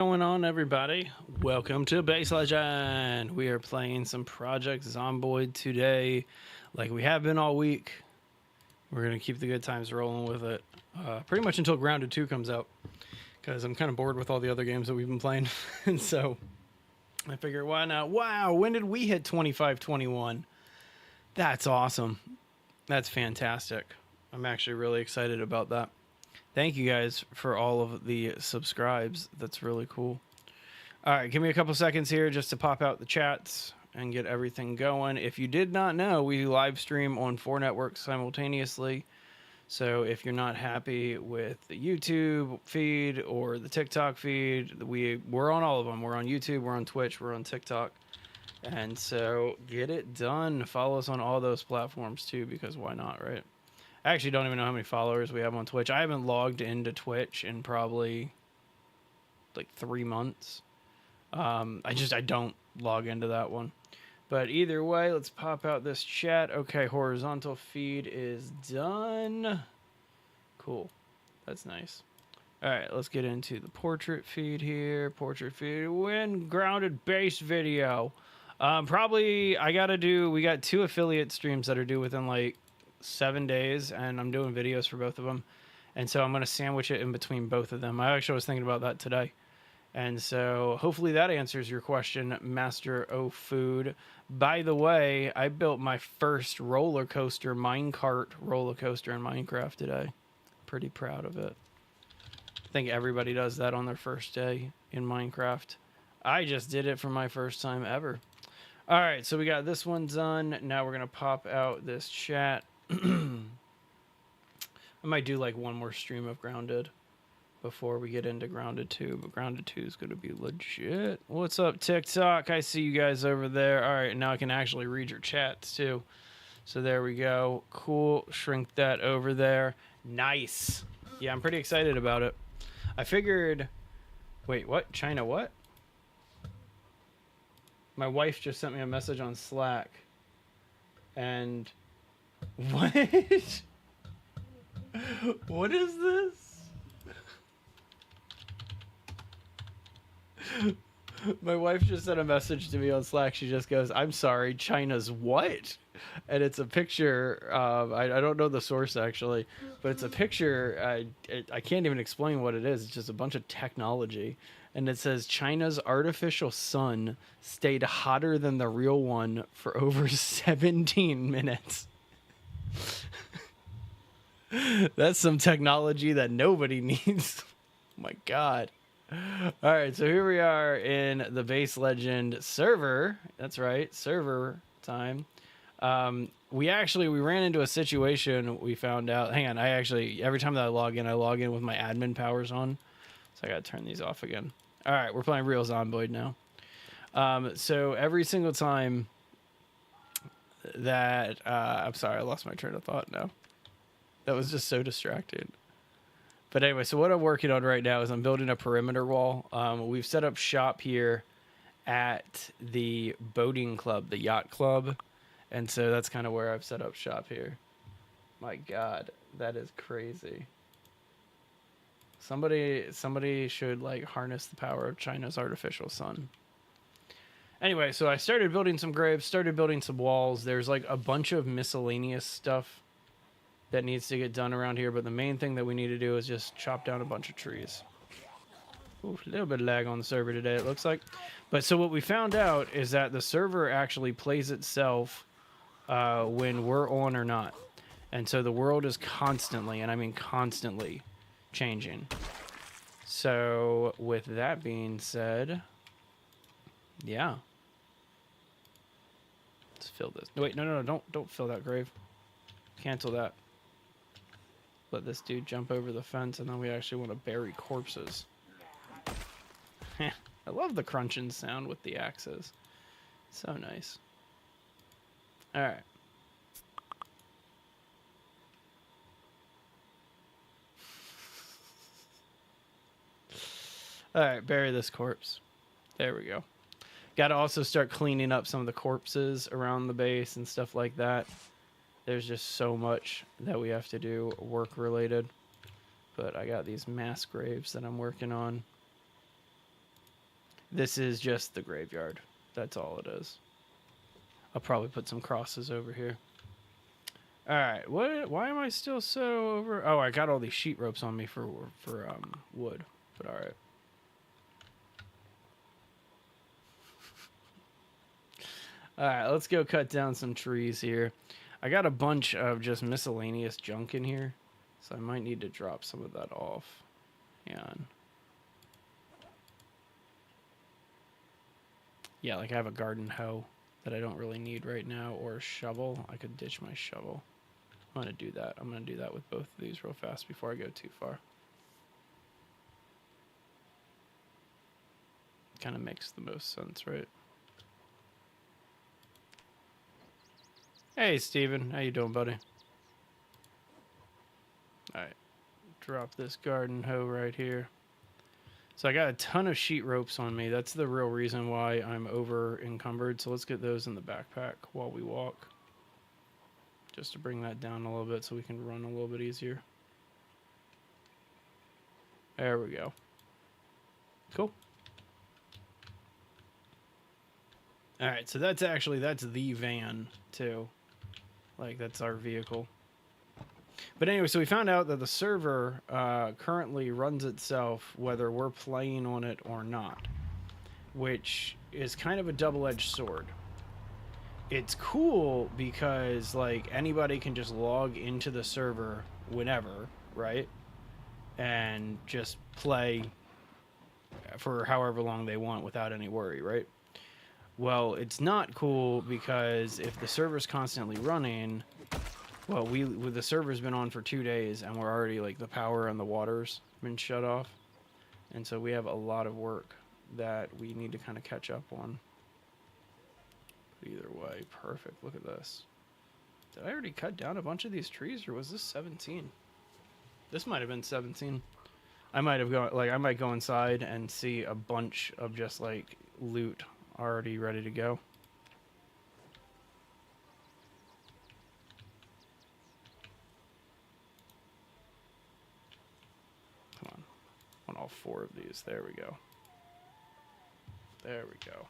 Going on, everybody? Welcome to Base Legend. We are playing some Project Zomboid today, like we have been all week. We're gonna keep the good times rolling with it, pretty much until Grounded 2 comes out, because I'm kind of bored with all the other games that we've been playing, and so I figure why not? Wow, when did we hit 25-21? That's awesome. That's fantastic. I'm actually really excited about that. Thank you guys for all of the subscribes. That's really cool. All right, give me a couple seconds here just to pop out the chats and get everything going. If you did not know, we live stream on 4 networks simultaneously. So if you're not happy with the YouTube feed or the TikTok feed, we're on all of them. We're on YouTube, we're on Twitch, we're on TikTok. And so get it done. Follow us on all those platforms too, because why not, right? I actually don't even know how many followers we have on Twitch. I haven't logged into Twitch in probably like 3 months. I don't log into that one. But either way, let's pop out this chat. Okay, horizontal feed is done. Cool. That's nice. All right, let's get into the portrait feed here. Portrait feed, when grounded base video. We got 2 affiliate streams that are due within like 7 days, and I'm doing videos for both of them, and so I'm going to sandwich it in between both of them. I actually was thinking about that today, and so hopefully that answers your question, Master O Food. By the way, I built my first roller coaster, minecart roller coaster in Minecraft today. Pretty proud of it. I think everybody does that on their first day in Minecraft. I just did it for my first time ever. All right, so we got this one done. Now we're going to pop out this chat. I might do like one more stream of Grounded before we get into Grounded 2, but Grounded 2 is going to be legit. What's up, TikTok? I see you guys over there. All right, now I can actually read your chats too. So there we go. Cool. Shrink that over there. Nice. Yeah, I'm pretty excited about it. I figured... Wait, what? China what? My wife just sent me a message on Slack. And... What? What is this? My wife just sent a message to me on Slack. She just goes, "I'm sorry, China's what?" And it's a picture of, I don't know the source actually, but it's a picture. I can't even explain what it is. It's just a bunch of technology. And it says, "China's artificial sun stayed hotter than the real one for over 17 minutes. That's some technology that nobody needs. Oh my God. All right, so here we are in the Base Legend server. That's right, server time. We ran into a situation. We found out. Hang on, every time that I log in with my admin powers on. So I gotta turn these off again. All right, we're playing real Zomboid now. So every single time that I'm sorry, I lost my train of thought now. That was just so distracting. But anyway, so what I'm working on right now is I'm building a perimeter wall. We've set up shop here at the boating club, the yacht club. And so that's kind of where I've set up shop here. My God, that is crazy. Somebody should like harness the power of China's artificial sun. Anyway, so I started building some graves, started building some walls. There's like a bunch of miscellaneous stuff that needs to get done around here, but the main thing that we need to do is just chop down a bunch of trees. Ooh, a little bit of lag on the server today, it looks like. But so what we found out is that the server actually plays itself when we're on or not. And so the world is constantly, and I mean constantly, changing. So with that being said, yeah. Let's fill this. Wait, no, don't fill that grave. Cancel that. Let this dude jump over the fence, and then we actually want to bury corpses. I love the crunching sound with the axes. So nice. All right. All right, bury this corpse. There we go. Got to also start cleaning up some of the corpses around the base and stuff like that. There's just so much that we have to do work related. But I got these mass graves that I'm working on. This is just the graveyard. That's all it is. I'll probably put some crosses over here. All right. Why am I still so over? Oh, I got all these sheet ropes on me for wood. But all right. All right, let's go cut down some trees here. I got a bunch of just miscellaneous junk in here, so I might need to drop some of that off. And yeah, like I have a garden hoe that I don't really need right now, or a shovel. I could ditch my shovel. I'm going to do that. I'm going to do that with both of these real fast before I go too far. Kind of makes the most sense, right? Hey, Steven. How you doing, buddy? All right. Drop this garden hoe right here. So I got a ton of sheet ropes on me. That's the real reason why I'm over encumbered. So let's get those in the backpack while we walk. Just to bring that down a little bit so we can run a little bit easier. There we go. Cool. All right, so that's the van too. Like that's our vehicle. But anyway, so we found out that the server currently runs itself whether we're playing on it or not, which is kind of a double-edged sword. It's cool because like anybody can just log into the server whenever, right? And just play for however long they want without any worry, right? Well, it's not cool because if the server's constantly running, well, the server's been on for 2 days and we're already like the power and the water's been shut off, and so we have a lot of work that we need to kind of catch up on. But either way, perfect. Look at this. Did I already cut down a bunch of these trees, or was this 17? This might have been 17. I might have gone like I might go inside and see a bunch of just like loot already ready to go. Come on. I want all 4 of these. There we go. There we go.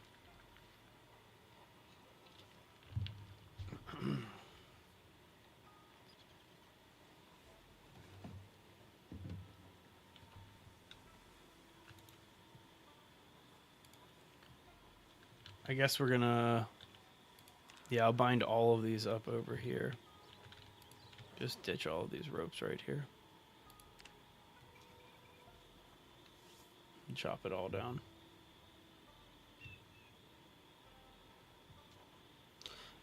I guess we're gonna... Yeah, I'll bind all of these up over here. Just ditch all of these ropes right here. And chop it all down.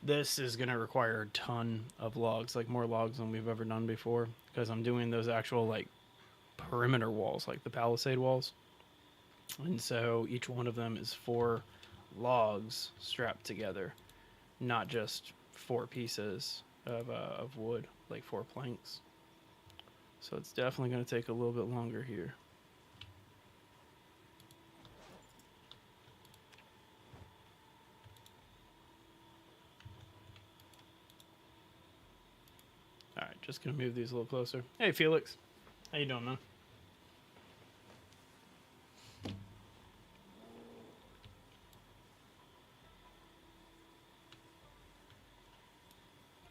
This is going to require a ton of logs, like more logs than we've ever done before, because I'm doing those actual like perimeter walls, like the palisade walls. And so each one of them is 4 logs strapped together, not just 4 pieces of wood, like 4 planks. So it's definitely going to take a little bit longer here. Alright, just going to move these a little closer. Hey, Felix. How you doing, man?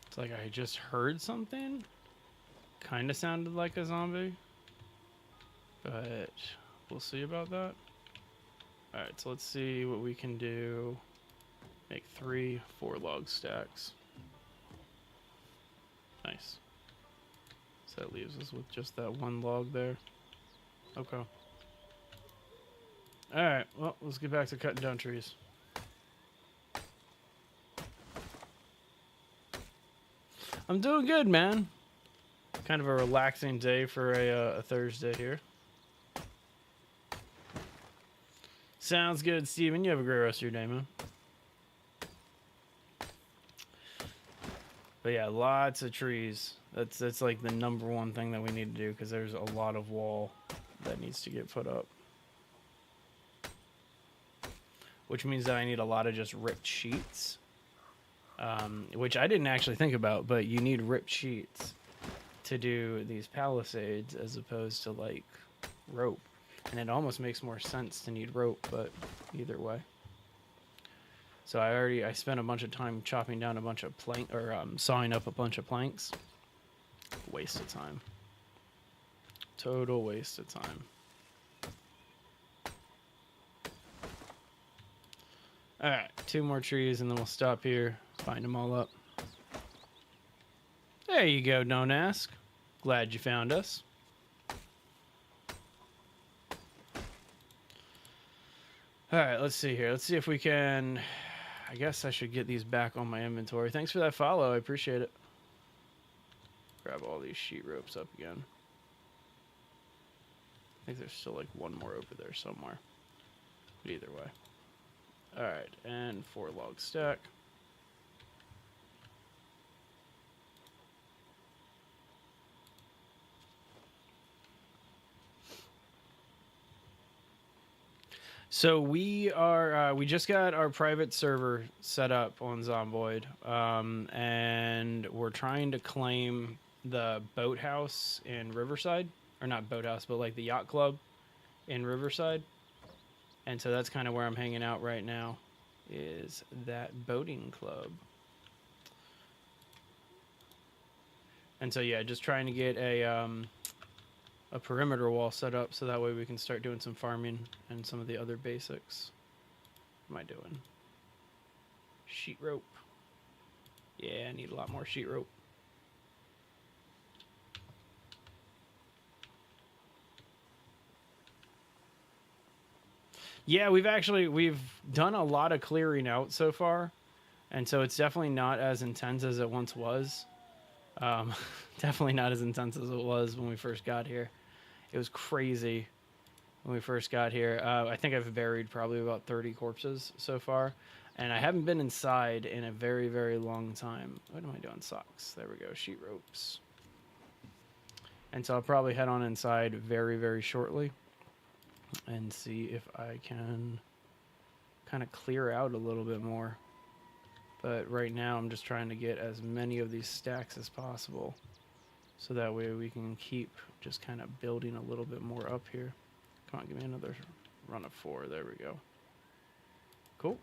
It's like I just heard something. Kind of sounded like a zombie. But we'll see about that. Alright, so let's see what we can do. Make 3 4 log stacks. Nice. So that leaves us with just that 1 log there. Okay. Alright, well, let's get back to cutting down trees. I'm doing good, man. Kind of a relaxing day for a Thursday here. Sounds good, Steven. You have a great rest of your day, man. But yeah, lots of trees. That's like the #1 thing that we need to do, because there's a lot of wall that needs to get put up. Which means that I need a lot of just ripped sheets. Which I didn't actually think about, but you need ripped sheets to do these palisades as opposed to like rope. And it almost makes more sense to need rope, but either way. So I spent a bunch of time chopping down a bunch of plank, or sawing up a bunch of planks. Waste of time. Total waste of time. Alright, 2 more trees and then we'll stop here, find them all up. There you go, don't ask. Glad you found us. Alright, let's see here. Let's see if we can... I guess I should get these back on my inventory. Thanks for that follow, I appreciate it. Grab all these sheet ropes up again. I think there's still like one more over there somewhere. But either way. Alright, and 4 log stack. So we are, we just got our private server set up on Zomboid, and we're trying to claim the boathouse in Riverside, or not boathouse, but like the yacht club in Riverside. And so that's kind of where I'm hanging out right now, is that boating club. And so yeah, just trying to get a perimeter wall set up so that way we can start doing some farming and some of the other basics. What am I doing? Sheet rope. Yeah, I need a lot more sheet rope. Yeah, we've done a lot of clearing out so far, and so it's definitely not as intense as it once was. Definitely not as intense as it was when we first got here. It was crazy when we first got here. I think I've buried probably about 30 corpses so far, and I haven't been inside in a very, very long time. What am I doing? Socks. There we go. Sheet ropes. And so I'll probably head on inside very, very shortly and see if I can kind of clear out a little bit more. But right now I'm just trying to get as many of these stacks as possible, so that way we can keep just kind of building a little bit more up here. Come on, give me another run of 4. There we go. Cool.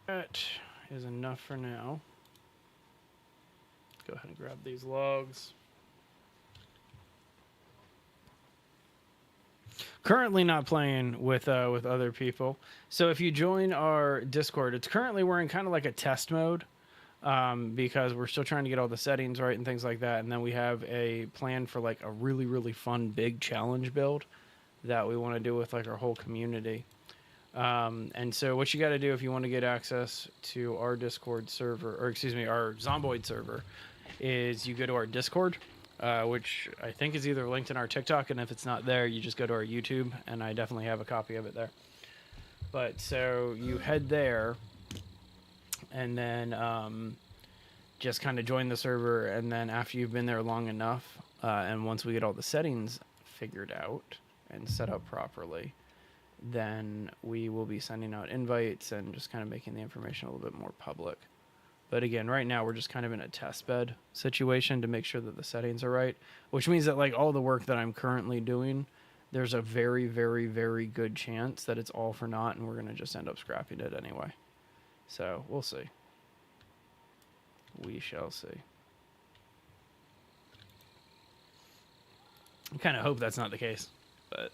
That is enough for now. Let's go ahead and grab these logs. Currently not playing with other people. So if you join our Discord, it's currently we're in kind of like a test mode, because we're still trying to get all the settings right and things like that. And then we have a plan for like a really, really fun big challenge build that we want to do with like our whole community. And so what you got to do if you want to get access to our Discord server, or excuse me, our Zomboid server, is you go to our Discord. Which I think is either linked in our TikTok, and if it's not there, you just go to our YouTube, and I definitely have a copy of it there. But so you head there, and then just kind of join the server, and then after you've been there long enough, and once we get all the settings figured out and set up properly, then we will be sending out invites and just kind of making the information a little bit more public. But again, right now we're just kind of in a test bed situation to make sure that the settings are right, which means that like all the work that I'm currently doing, there's a very, very, very good chance that it's all for naught and we're going to just end up scrapping it anyway. So we'll see. We shall see. I kind of hope that's not the case, but...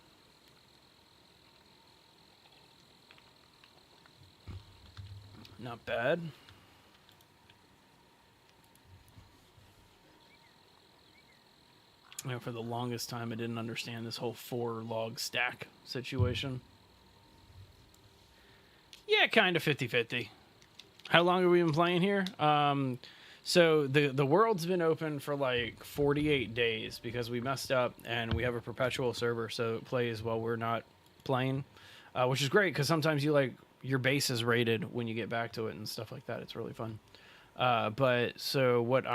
not bad. You know, for the longest time, I didn't understand this whole 4 log stack situation. Yeah, kind of 50-50. How long have we been playing here? So the world's been open for like 48 days because we messed up and we have a perpetual server, so it plays while we're not playing, which is great because sometimes you like your base is rated when you get back to it and stuff like that. It's really fun. But so what?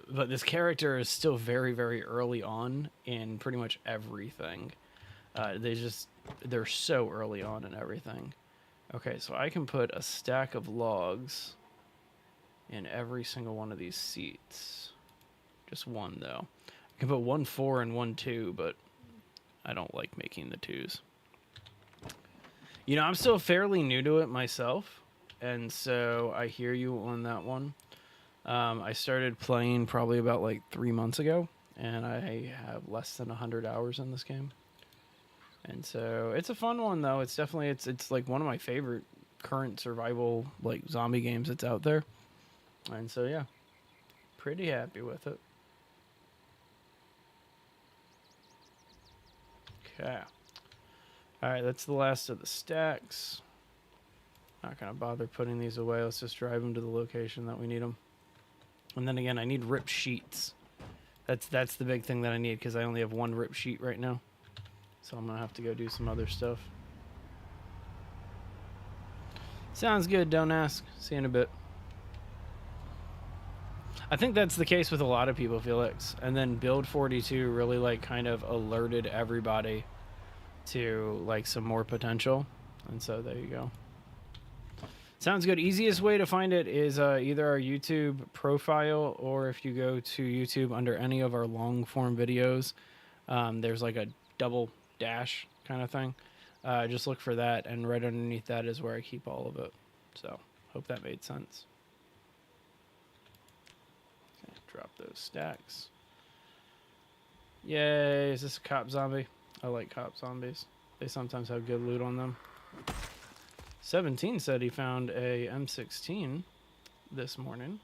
But this character is still very, very early on in pretty much everything. They're so early on in everything. Okay, so I can put a stack of logs in every single one of these seats. Just one, though. I put 1-4 and 1-2, but I don't like making the 2s. You know, I'm still fairly new to it myself, and so I hear you on that one. I started playing probably about like 3 months ago, and I have less than 100 hours in this game. And so it's a fun one, though. It's definitely, it's like one of my favorite current survival, like, zombie games that's out there. And so, yeah, pretty happy with it. Okay. All right, that's the last of the stacks. Not going to bother putting these away. Let's just drive them to the location that we need them. And then again, I need rip sheets. That's the big thing that I need, because I only have 1 rip sheet right now. So I'm going to have to go do some other stuff. Sounds good, don't ask. See you in a bit. I think that's the case with a lot of people, Felix. And then Build 42 really, like, kind of alerted everybody to, like, some more potential. And so there you go. Sounds good. Easiest way to find it is either our YouTube profile, or if you go to YouTube under any of our long form videos, there's like a double dash kind of thing. Just look for that, and right underneath that is where I keep all of it. So hope that made sense. Okay, drop those stacks. Yay, is this a cop zombie? I like cop zombies. They sometimes have good loot on them. 17 said he found a M16 this morning,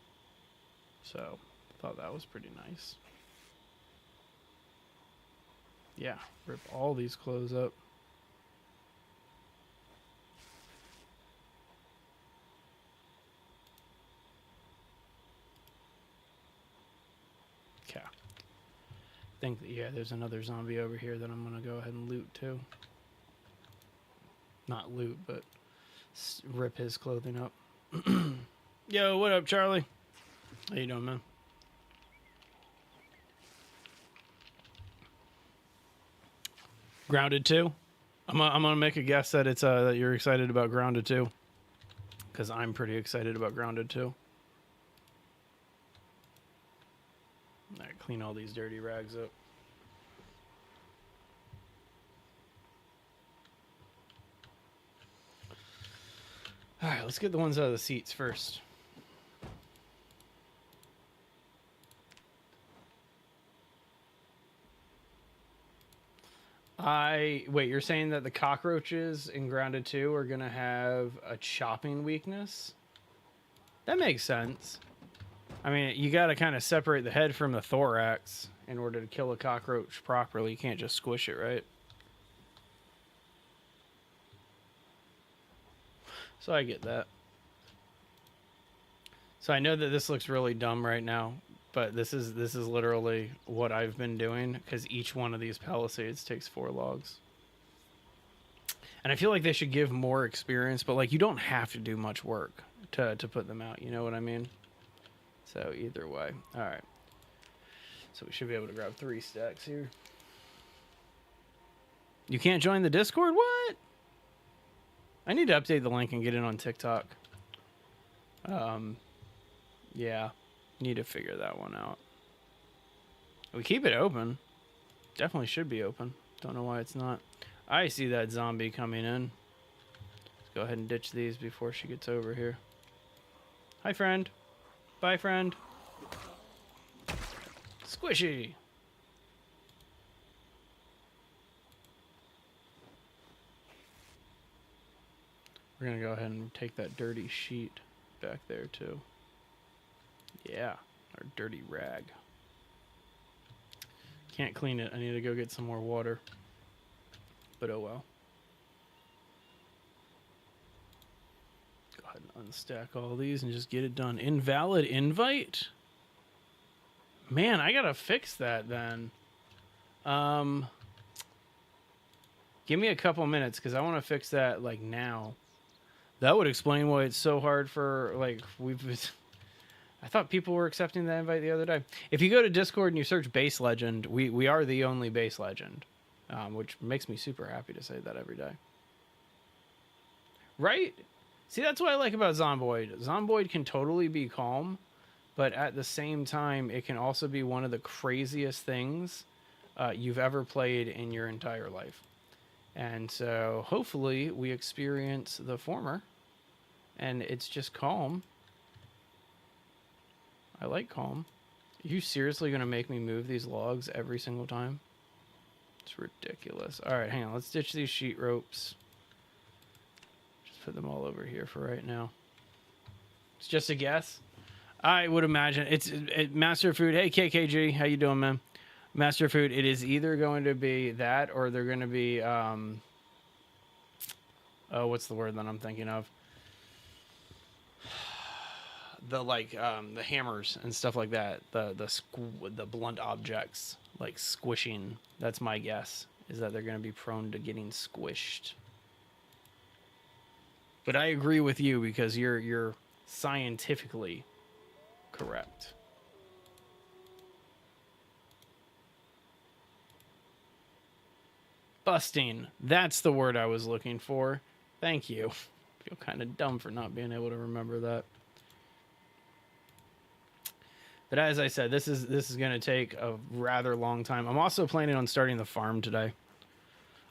so thought that was pretty nice. Yeah, rip all these clothes up. Okay. I think that, yeah, there's another zombie over here that I'm going to go ahead and loot too. Not loot, but rip his clothing up. Yo, what up, Charlie? How you doing, man? Grounded 2? I'm gonna make a guess that it's that you're excited about Grounded 2, because I'm pretty excited about Grounded 2. All right, clean all these dirty rags up. All right, let's get the ones out of the seats first. Wait, you're saying that the cockroaches in Grounded 2 are going to have a chopping weakness? That makes sense. I mean, you got to kind of separate the head from the thorax in order to kill a cockroach properly. You can't just squish it, right? So I get that. So I know that this looks really dumb right now, but this is literally what I've been doing, because each one of these palisades takes 4 logs. And I feel like they should give more experience, but like, you don't have to do much work to put them out, you know what I mean? So either way. All right. So we should be able to grab 3 stacks here. You can't join the Discord? What? I need to update the link and get it on TikTok. Yeah, need to figure that one out. We keep it open. Definitely should be open. Don't know why it's not. I see that zombie coming in. Let's go ahead and ditch these before she gets over here. Hi, friend. Bye, friend. Squishy. We're going to go ahead and take that dirty sheet back there, too. Yeah, our dirty rag. Can't clean it. I need to go get some more water. But oh well. Go ahead and unstack all these and just get it done. Invalid invite? Man, I gotta fix that then. Give me a couple minutes, because I want to fix that like now. That would explain why it's so hard for, like, I thought people were accepting that invite the other day. If you go to Discord and you search Base Legend, we are the only Base Legend, which makes me super happy to say that every day. Right? See, that's what I like about Zomboid. Zomboid can totally be calm, but at the same time, it can also be one of the craziest things you've ever played in your entire life. And so hopefully we experience the former, and it's just calm. I like calm. Are you seriously going to make me move these logs every single time? It's ridiculous. All right, hang on. Let's ditch these sheet ropes. Just put them all over here for right now. It's just a guess. I would imagine it's Master Food. Hey, KKG. How you doing, man? Master Food. It is either going to be that or they're going to be... oh, what's the word that I'm thinking of? The hammers and stuff like that, the blunt objects like squishing. That's my guess, is that they're going to be prone to getting squished. But I agree with you because you're scientifically correct. Busting. That's the word I was looking for. Thank you. I feel kind of dumb for not being able to remember that. But as I said, this is going to take a rather long time. I'm also planning on starting the farm today.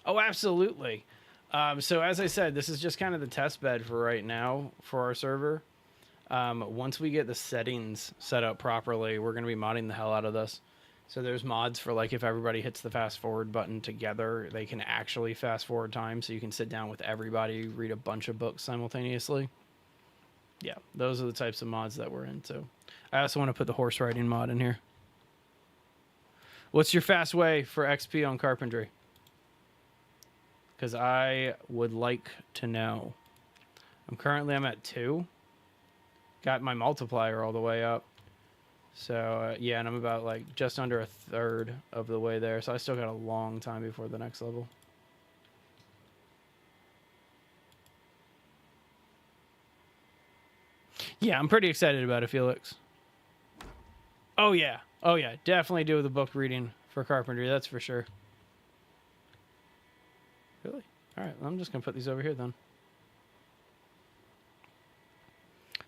Oh, absolutely. So as I said, this is just kind of the test bed for right now for our server. Once we get the settings set up properly, we're going to be modding the hell out of this. So there's mods for like if everybody hits the fast forward button together, they can actually fast forward time. So you can sit down with everybody, read a bunch of books simultaneously. Yeah, those are the types of mods that we're into. I also want to put the horse riding mod in here. What's your fast way for XP on carpentry? Because I would like to know. I'm at 2. Got my multiplier all the way up. So, yeah, and I'm about like just under a third of the way there. So I still got a long time before the next level. Yeah, I'm pretty excited about it, Felix. Oh, yeah. Oh, yeah. Definitely do the book reading for carpentry. That's for sure. Really? All right. I'm just going to put these over here then.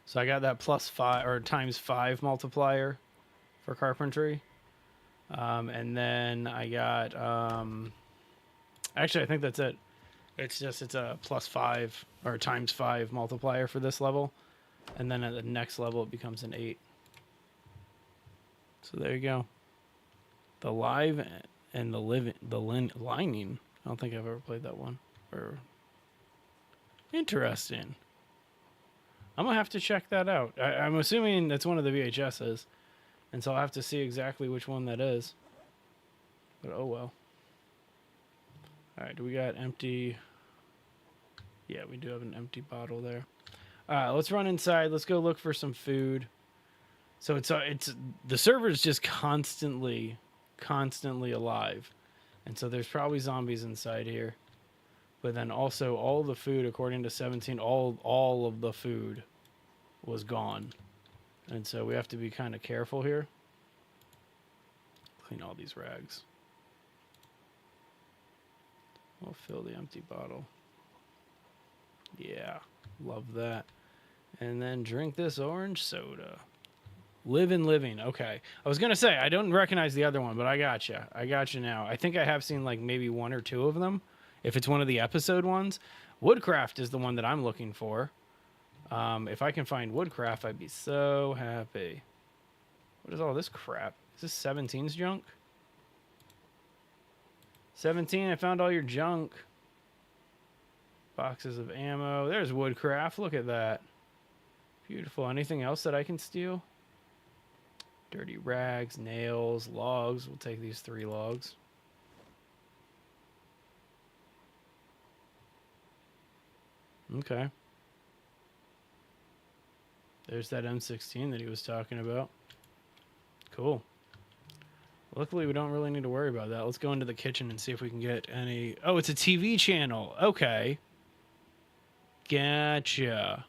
So I got that +5 or ×5 multiplier for carpentry. And then I got... actually, I think that's it. It's a +5 or ×5 multiplier for this level. And then at the next level, it becomes an 8. So there you go. The live and the lining. I don't think I've ever played that one. Or interesting. I'm gonna have to check that out. I'm assuming that's one of the VHSs, and so I'll have to see exactly which one that is. But oh well. All right, do we got empty? Yeah, we do have an empty bottle there. All right, let's run inside. Let's go look for some food. So it's the server is just constantly alive, and so there's probably zombies inside here. But then also all the food, according to 17, all of the food was gone, and so we have to be kind of careful here. Clean all these rags. We'll fill the empty bottle. Yeah, love that. And then drink this orange soda. Living. Okay. I was going to say, I don't recognize the other one, but I got you. I got you now. I think I have seen like maybe 1 or 2 of them. If it's one of the episode ones. Woodcraft is the one that I'm looking for. If I can find Woodcraft, I'd be so happy. What is all this crap? Is this 17's junk? 17, I found all your junk. Boxes of ammo. There's Woodcraft. Look at that. Beautiful. Anything else that I can steal? Dirty rags, nails, logs. We'll take these 3 logs. Okay. There's that M16 that he was talking about. Cool. Luckily, we don't really need to worry about that. Let's go into the kitchen and see if we can get any... Oh, it's a TV channel. Okay. Gotcha.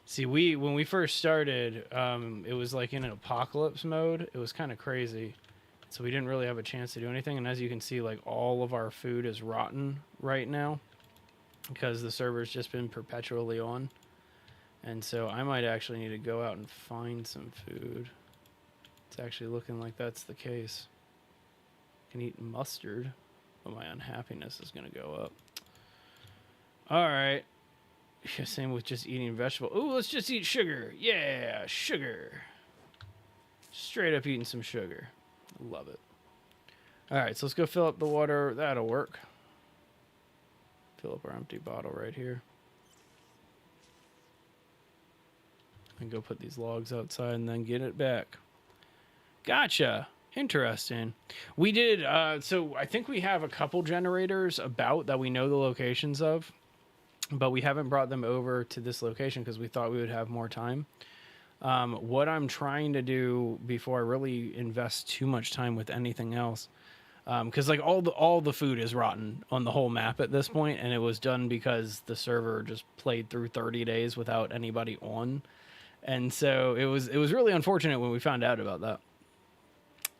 See, when we first started, it was like in an apocalypse mode. It was kind of crazy. So we didn't really have a chance to do anything. And as you can see, like all of our food is rotten right now because the server's just been perpetually on. And so I might actually need to go out and find some food. It's actually looking like that's the case. I can eat mustard, but my unhappiness is going to go up. All right. Yeah, same with just eating vegetable. Ooh, let's just eat sugar. Yeah, sugar. Straight up eating some sugar. Love it. All right, so let's go fill up the water. That'll work. Fill up our empty bottle right here. And go put these logs outside and then get it back. Gotcha. Interesting. We did, so I think we have a couple generators about that we know the locations of, but we haven't brought them over to this location because we thought we would have more time. What I'm trying to do before I really invest too much time with anything else, because like all the food is rotten on the whole map at this point, and it was done because the server just played through 30 days without anybody on, and so it was really unfortunate when we found out about that.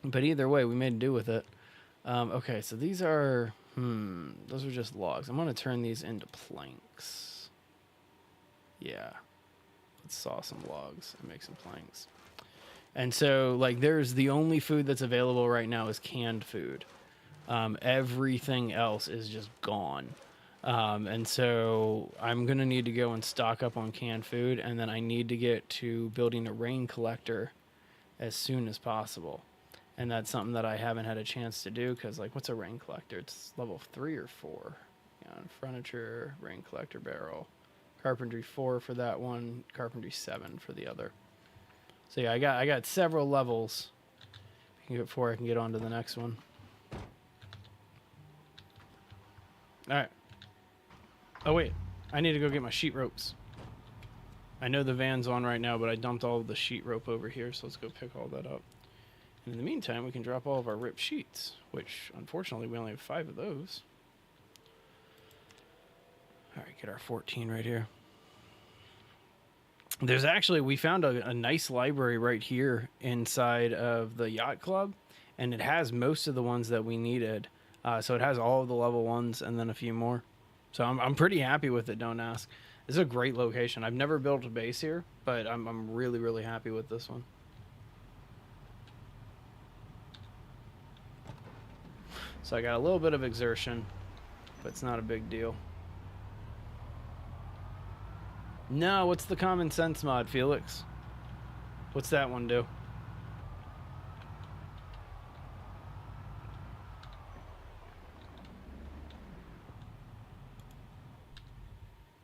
But either way, we made do with it. Okay, so these are those are just logs. I'm gonna turn these into planks. Yeah, let's saw some logs and make some planks. And so, like, there's the only food that's available right now is canned food. Everything else is just gone. And so I'm going to need to go and stock up on canned food, and then I need to get to building a rain collector as soon as possible. And that's something that I haven't had a chance to do because, like, what's a rain collector? It's level 3 or 4. Yeah, furniture, rain collector barrel. Carpentry 4 for that one, carpentry 7 for the other. So yeah, I got several levels before I can get on to the next one. All right. Oh wait, I need to go get my sheet ropes. I know the van's on right now, but I dumped all of the sheet rope over here, so let's go pick all that up. And in the meantime, we can drop all of our ripped sheets, which unfortunately we only have 5 of those. All right, get our 14 right here. There's actually, we found a nice library right here inside of the yacht club, and it has most of the ones that we needed. So it has all of the level 1s and then a few more. So I'm pretty happy with it, don't ask. This is a great location. I've never built a base here, but I'm really, really happy with this one. So I got a little bit of exertion, but it's not a big deal. No, what's the common sense mod, Felix? What's that one do?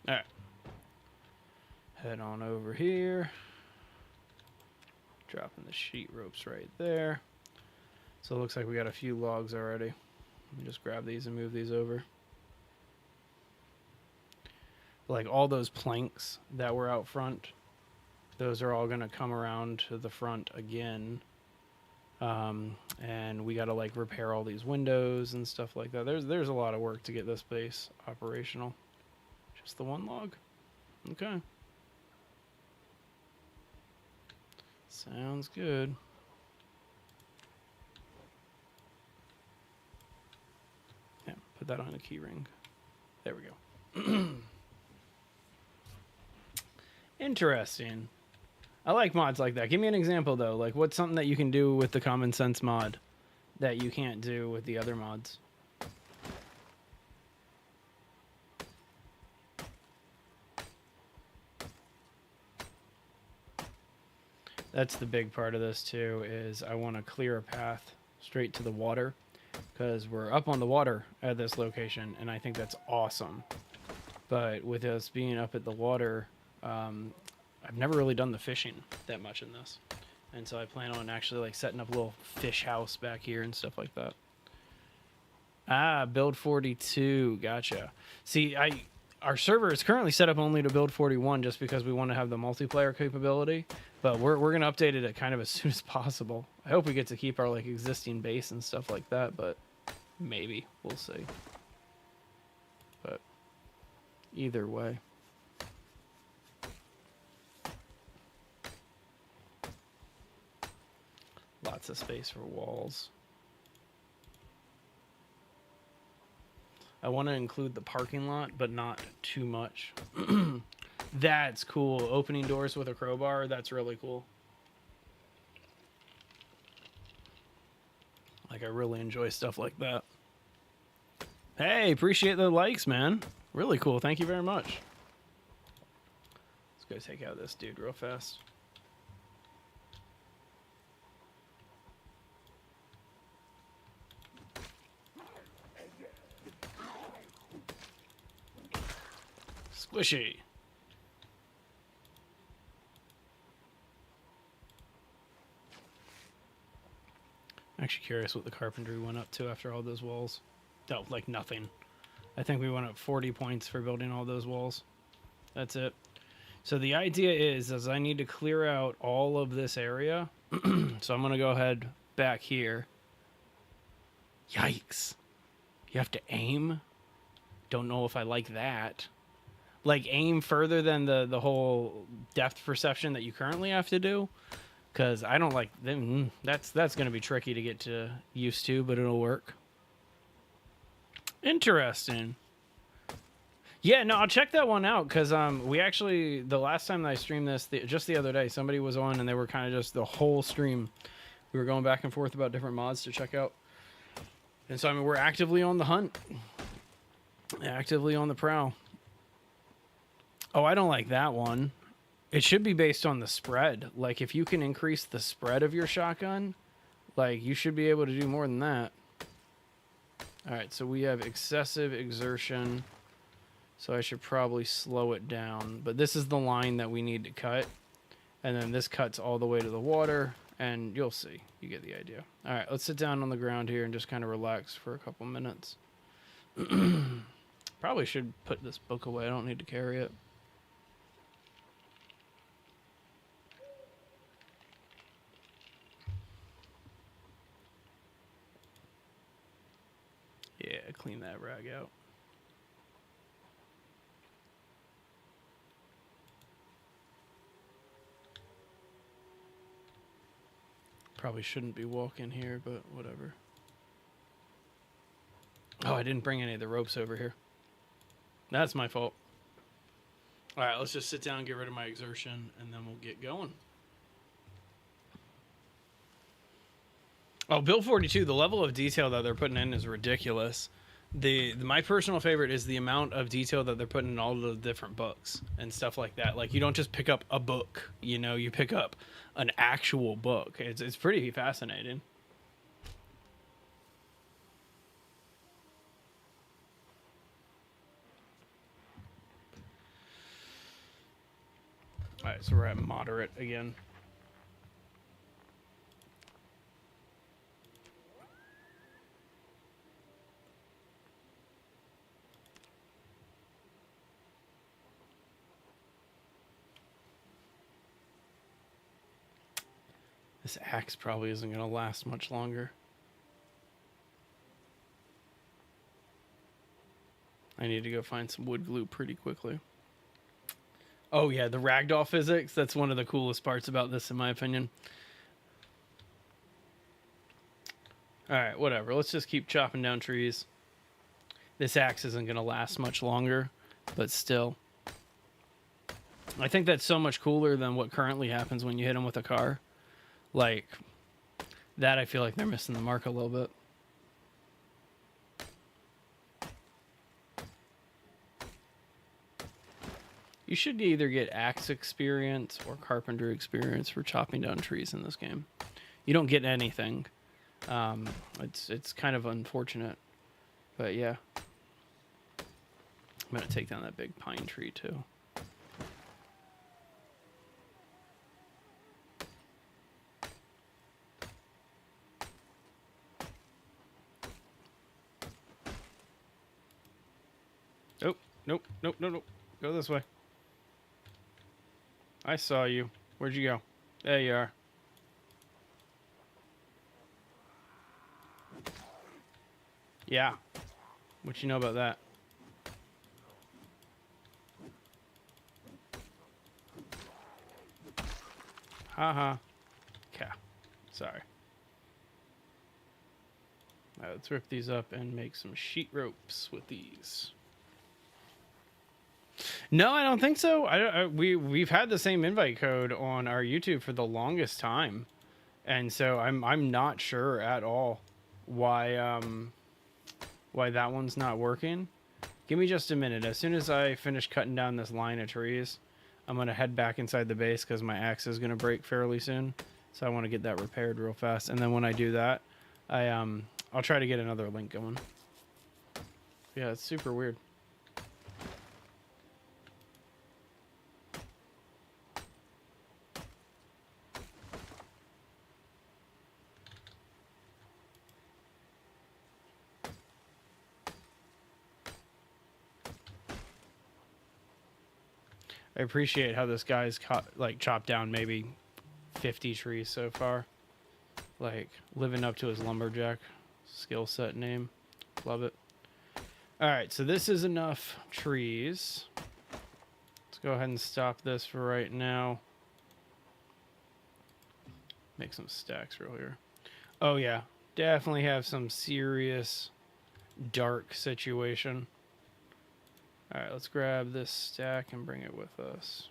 Alright. Head on over here. Dropping the sheet ropes right there. So it looks like we got a few logs already. Let me just grab these and move these over. Like all those planks that were out front, those are all going to come around to the front again. And we got to like repair all these windows and stuff like that. There's a lot of work to get this base operational. Just the one log? Okay. Sounds good. Yeah, put that on a key ring. There we go. Interesting. I like mods like that. Give me an example, though. Like, what's something that you can do with the common sense mod that you can't do with the other mods? That's the big part of this, too, is I want to clear a path straight to the water because we're up on the water at this location, and I think that's awesome. But with us being up at the water, I've never really done the fishing that much in this. And so I plan on actually like setting up a little fish house back here and stuff like that. Ah, build 42. Gotcha. See, our server is currently set up only to build 41 just because we want to have the multiplayer capability. But we're going to update it kind of as soon as possible. I hope we get to keep our like existing base and stuff like that, but maybe. We'll see. But either way. Lots of space for walls. I want to include the parking lot, but not too much. That's cool. Opening doors with a crowbar. That's really cool. Like, I really enjoy stuff like that. Hey, appreciate the likes, man. Really cool. Thank you very much. Let's go take out this dude real fast. Squishy. I'm actually curious what the carpentry went up to after all those walls. No, like nothing. I think we went up 40 points for building all those walls. That's it. So the idea is I need to clear out all of this area. So I'm going to go ahead back here. Yikes. You have to aim? Don't know if I like that. Like, aim further than the whole depth perception that you currently have to do. Because I don't like them. That's going to be tricky to get used to, but it'll work. Interesting. Yeah, no, I'll check that one out, because we actually, the last time that I streamed this, just the other day, somebody was on, and they were kind of just the whole stream. We were going back and forth about different mods to check out. And so, I mean, we're actively on the hunt. Actively on the prowl. Oh, I don't like that one. It should be based on the spread. Like, if you can increase the spread of your shotgun, like, you should be able to do more than that. Alright, so we have excessive exertion. So I should probably slow it down. But this is the line that we need to cut. And then this cuts all the way to the water. And you'll see. You get the idea. Alright, let's sit down on the ground here and just kind of relax for a couple minutes. Probably should put this book away. I don't need to carry it. Yeah, clean that rag out. Probably shouldn't be walking here, but whatever. Oh, I didn't bring any of the ropes over here. That's my fault. All right, let's just sit down, get rid of my exertion, and then we'll get going. Oh, Build 42, the level of detail that they're putting in is ridiculous. My personal favorite is the amount of detail that they're putting in all the different books and stuff like that. Like, you don't just pick up a book, you know, you pick up an actual book. It's pretty fascinating. All right, so we're at moderate again. This axe probably isn't going to last much longer. I need to go find some wood glue pretty quickly. Oh yeah, the ragdoll physics, that's one of the coolest parts about this in my opinion. Alright, whatever. Let's just keep chopping down trees. This axe isn't going to last much longer, but still. I think that's so much cooler than what currently happens when you hit them with a car. Like, that I feel like they're missing the mark a little bit. You should either get axe experience or carpenter experience for chopping down trees in this game. You don't get anything. It's kind of unfortunate. But yeah. I'm going to take down that big pine tree too. Oh, nope, nope, nope, nope. Go this way. I saw you. Where'd you go? There you are. Yeah. What you know about that? Haha. Okay. Sorry. Alright, let's rip these up and make some sheet ropes with these. No, I don't think so. We've had the same invite code on our YouTube for the longest time, and so I'm not sure at all why that one's not working. Give me just a minute. As soon as I finish cutting down this line of trees, I'm gonna head back inside the base because my axe is gonna break fairly soon. So I want to get that repaired real fast, and then when I do that, I'll try to get another link going. Yeah, it's super weird. I appreciate how this guy's chopped down maybe 50 trees so far. Like, living up to his lumberjack skill set name. Love it. Alright, so this is enough trees. Let's go ahead and stop this for right now. Make some stacks real here. Oh yeah, definitely have some serious dark situation. Alright, let's grab this stack and bring it with us.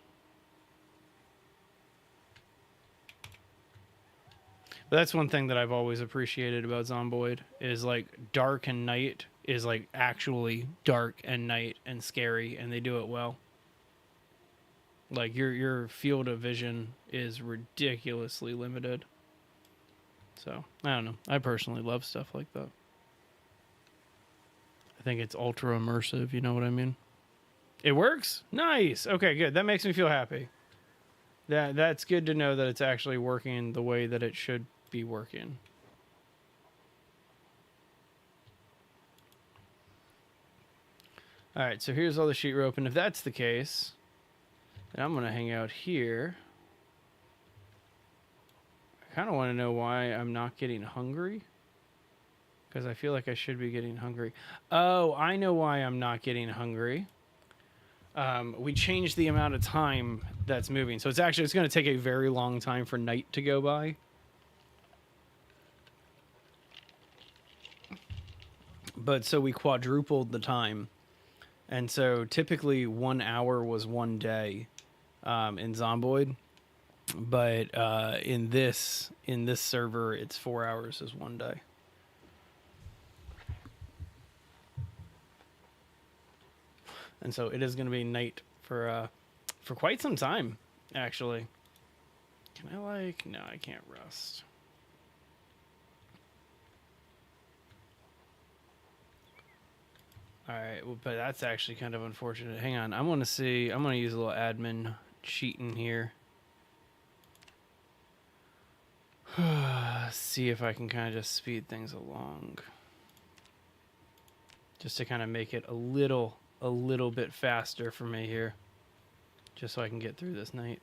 But that's one thing that I've always appreciated about Zomboid is like dark and night is like actually dark and night and scary, and they do it well. Like your field of vision is ridiculously limited. So, I don't know. I personally love stuff like that. I think it's ultra immersive, you know what I mean? It works? Nice. Okay, good. That makes me feel happy. That's good to know that it's actually working the way that it should be working. All right, so here's all the sheet rope, and if that's the case, then I'm gonna hang out here. I kind of want to know why I'm not getting hungry, because I feel like I should be getting hungry. Oh, I know why I'm not getting hungry. We changed the amount of time that's moving, so it's going to take a very long time for night to go by. But so we quadrupled the time, and so typically 1 hour was 1 day in Zomboid, but in this server it's 4 hours is 1 day. And so it is going to be night for quite some time, actually. Can I no, I can't rest. All right, well, but that's actually kind of unfortunate. Hang on, I'm going to use a little admin cheating here. See if I can kind of just speed things along. Just to kind of make it a little bit faster for me here, just so I can get through this night.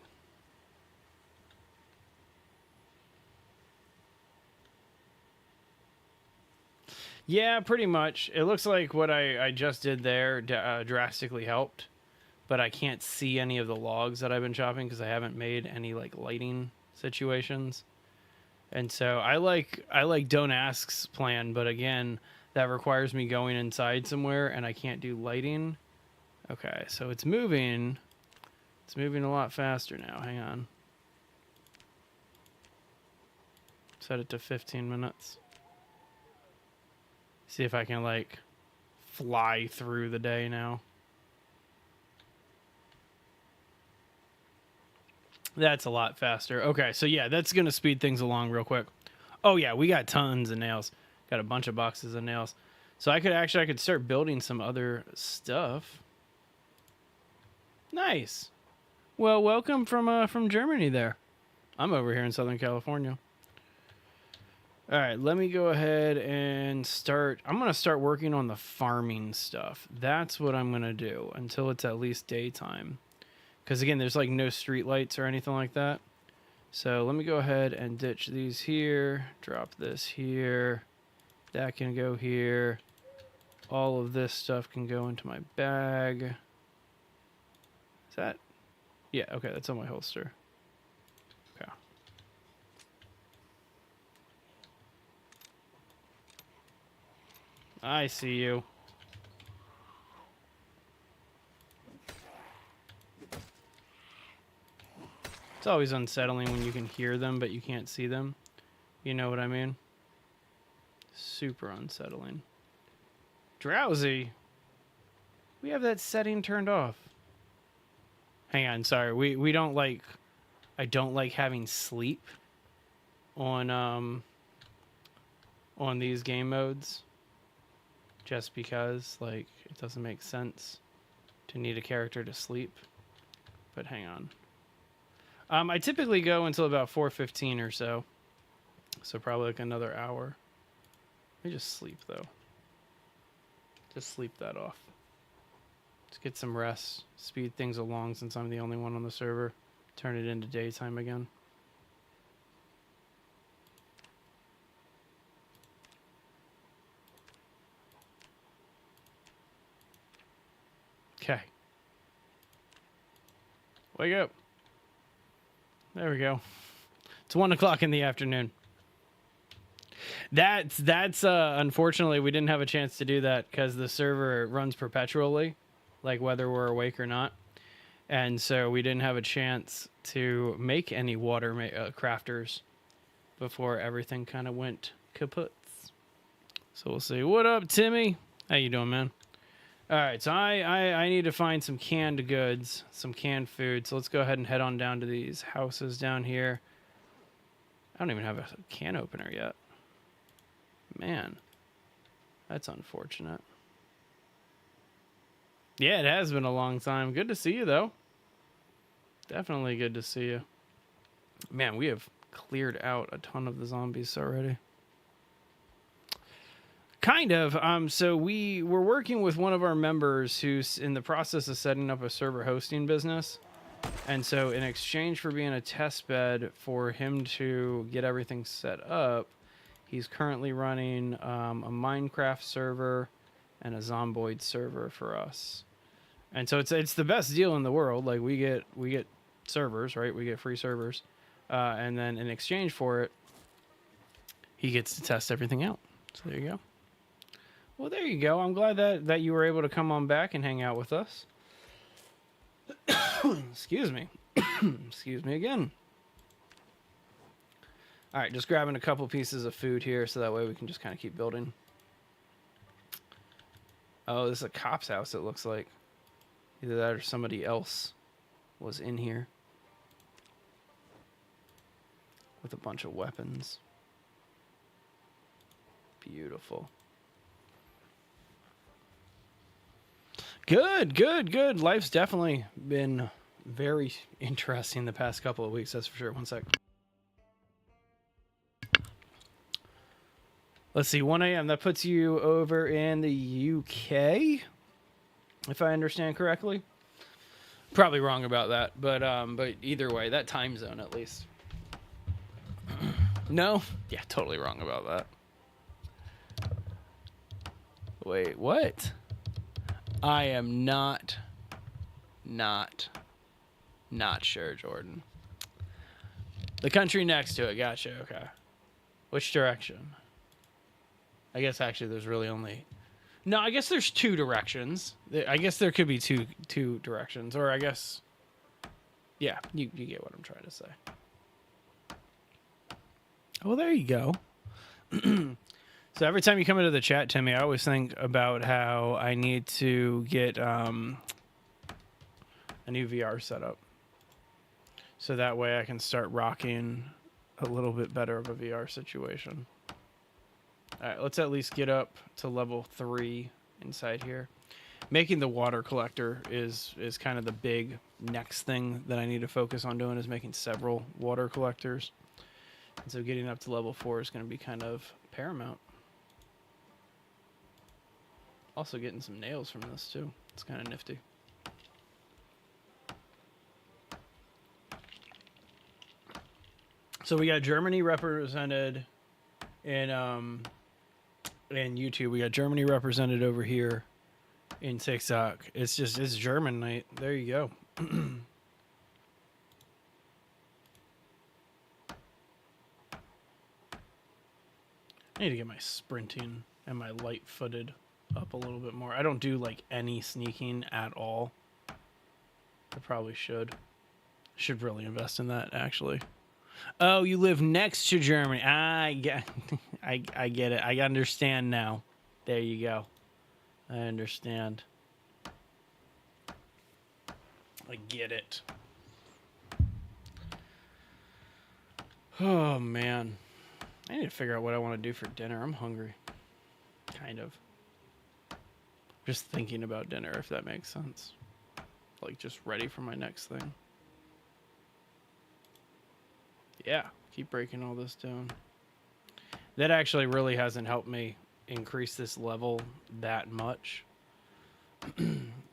Yeah, pretty much. It looks like what I just did there drastically helped, but I can't see any of the logs that I've been chopping because I haven't made any like lighting situations. And so I like don't ask's plan, but again, that requires me going inside somewhere, and I can't do lighting. Okay, so it's moving. It's moving a lot faster now. Hang on. Set it to 15 minutes. See if I can, like, fly through the day now. That's a lot faster. Okay, so yeah, that's going to speed things along real quick. Oh, yeah, we got tons of nails. Got a bunch of boxes of nails. So I could start building some other stuff. Nice. Well, welcome from Germany there. I'm over here in Southern California. All right, let me go ahead and start. I'm going to start working on the farming stuff. That's what I'm going to do until it's at least daytime. Because, again, there's, like, no street lights or anything like that. So let me go ahead and ditch these here. Drop this here. That can go here. All of this stuff can go into my bag. Is that? Yeah, okay, that's on my holster. Okay. I see you. It's always unsettling when you can hear them, but you can't see them. You know what I mean? Super unsettling. Drowsy. We have that setting turned off. Hang on, sorry. We don't like... I don't like having sleep on these game modes. Just because, like, it doesn't make sense to need a character to sleep. But hang on. I typically go until about 4:15 or so. So probably like another hour. Let me just sleep, though. Just sleep that off. Let's get some rest. Speed things along since I'm the only one on the server. Turn it into daytime again. Okay. Wake up. There we go. It's 1 o'clock in the afternoon. That's unfortunately we didn't have a chance to do that because the server runs perpetually, like whether we're awake or not, and so we didn't have a chance to make any water crafters before everything kind of went kaput. So we'll see. What up, Timmy? How you doing, man? All right, so I need to find some canned goods, some canned food. So let's go ahead and head on down to these houses down here. I don't even have a can opener yet. Man, that's unfortunate. Yeah, it has been a long time. Good to see you, though. Definitely good to see you. Man, we have cleared out a ton of the zombies already. Kind of. So we're working with one of our members who's in the process of setting up a server hosting business. And so in exchange for being a test bed for him to get everything set up, he's currently running a Minecraft server and a Zomboid server for us. And so it's the best deal in the world. Like we get servers, right? We get free servers. And then in exchange for it, he gets to test everything out. So there you go. Well, there you go. I'm glad that you were able to come on back and hang out with us. Excuse me. Excuse me again. All right, just grabbing a couple pieces of food here so that way we can just kind of keep building. Oh, this is a cop's house, it looks like. Either that or somebody else was in here with a bunch of weapons. Beautiful. Good, good, good. Life's definitely been very interesting the past couple of weeks, that's for sure. One sec. Let's see, 1 a.m. That puts you over in the UK, if I understand correctly. Probably wrong about that, but either way, that time zone at least. No? Yeah, totally wrong about that. Wait, what? I am not sure, Jordan. The country next to it, gotcha, okay. Which direction? I guess actually there's really only... No, I guess there's two directions. I guess there could be two directions, or I guess... Yeah, you get what I'm trying to say. Well, there you go. So every time you come into the chat, Timmy, I always think about how I need to get a new VR setup. So that way I can start rocking a little bit better of a VR situation. All right, let's at least get up to level 3 inside here. Making the water collector is kind of the big next thing that I need to focus on doing, is making several water collectors. And so getting up to level 4 is going to be kind of paramount. Also getting some nails from this too. It's kind of nifty. So we got Germany represented in YouTube. We got Germany represented over here in TikTok. It's German night. There you go. I need to get my sprinting and my light-footed up a little bit more. I don't do like any sneaking at all. I probably should. Should really invest in that, actually. Oh, you live next to Germany. I get, I get it. I understand now. There you go. I understand. I get it. Oh, man. I need to figure out what I want to do for dinner. I'm hungry. Kind of. Just thinking about dinner, if that makes sense. Like, just ready for my next thing. Yeah, keep breaking all this down. That actually really hasn't helped me increase this level that much.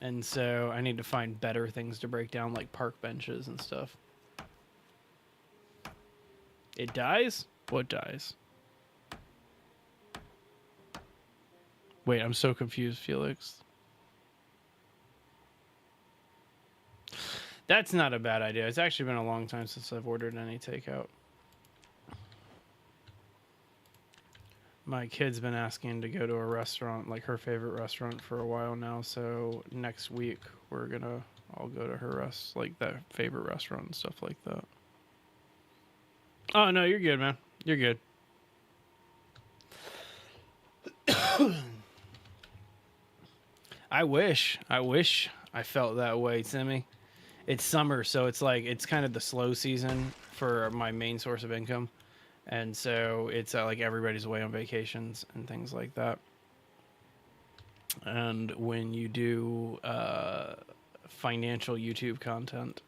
And so I need to find better things to break down, like park benches and stuff. It dies? What dies? Wait, I'm so confused, Felix. That's not a bad idea. It's actually been a long time since I've ordered any takeout. My kid's been asking to go to a restaurant, like her favorite restaurant, for a while now. So next week I'll go to her like that favorite restaurant and stuff like that. Oh no, you're good, man. You're good. I wish I felt that way, Timmy. It's summer, so it's kind of the slow season for my main source of income. And so it's like everybody's away on vacations and things like that. And when you do financial YouTube content,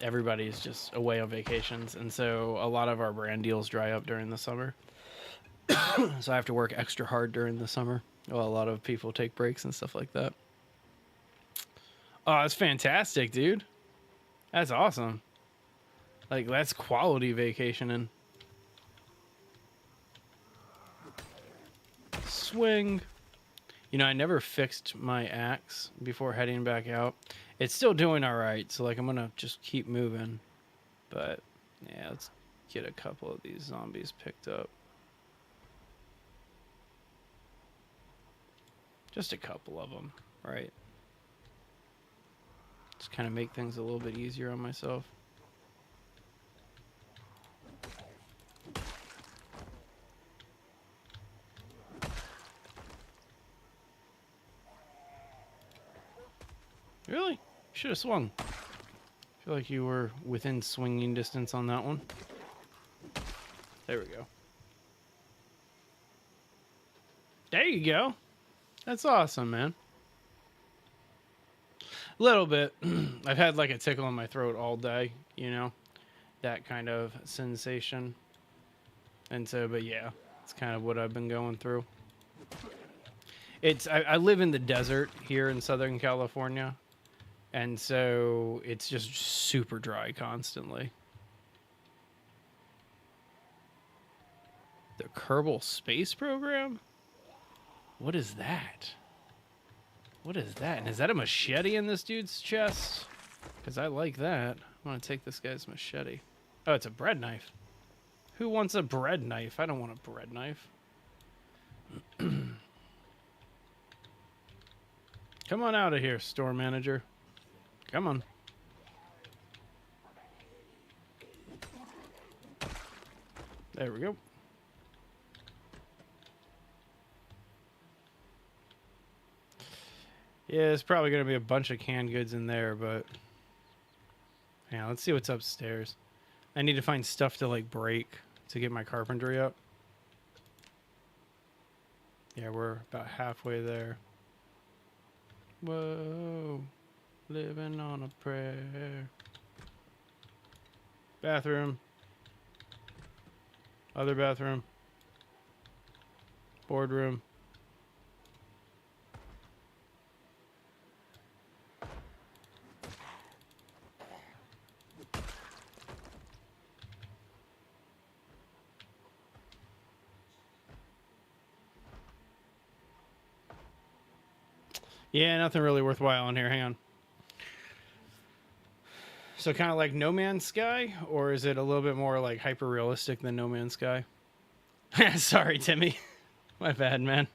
everybody's just away on vacations. And so a lot of our brand deals dry up during the summer. So I have to work extra hard during the summer. Well, a lot of people take breaks and stuff like that. Oh, that's fantastic, dude. That's awesome. Like, that's quality vacationing. Swing. You know, I never fixed my axe before heading back out. It's still doing all right, so, like, I'm going to just keep moving. But, yeah, let's get a couple of these zombies picked up. Just a couple of them, right? Just kind of make things a little bit easier on myself. Really? Should have swung. I feel like you were within swinging distance on that one. There we go. There you go. That's awesome, man. A little bit. I've had like a tickle in my throat all day, you know, that kind of sensation. And so, but yeah, it's kind of what I've been going through. I live in the desert here in Southern California. And so it's just super dry constantly. The Kerbal Space Program? What is that? What is that? And is that a machete in this dude's chest? Because I like that. I want to take this guy's machete. Oh, it's a bread knife. Who wants a bread knife? I don't want a bread knife. Come on out of here, store manager. Come on. There we go. Yeah, there's probably going to be a bunch of canned goods in there, but... yeah, let's see what's upstairs. I need to find stuff to, like, break to get my carpentry up. Yeah, we're about halfway there. Whoa. Living on a prayer. Bathroom. Other bathroom. Boardroom. Yeah, nothing really worthwhile in here. Hang on. So kind of like No Man's Sky, or is it a little bit more like hyper realistic than No Man's Sky? Sorry, Timmy. My bad, man.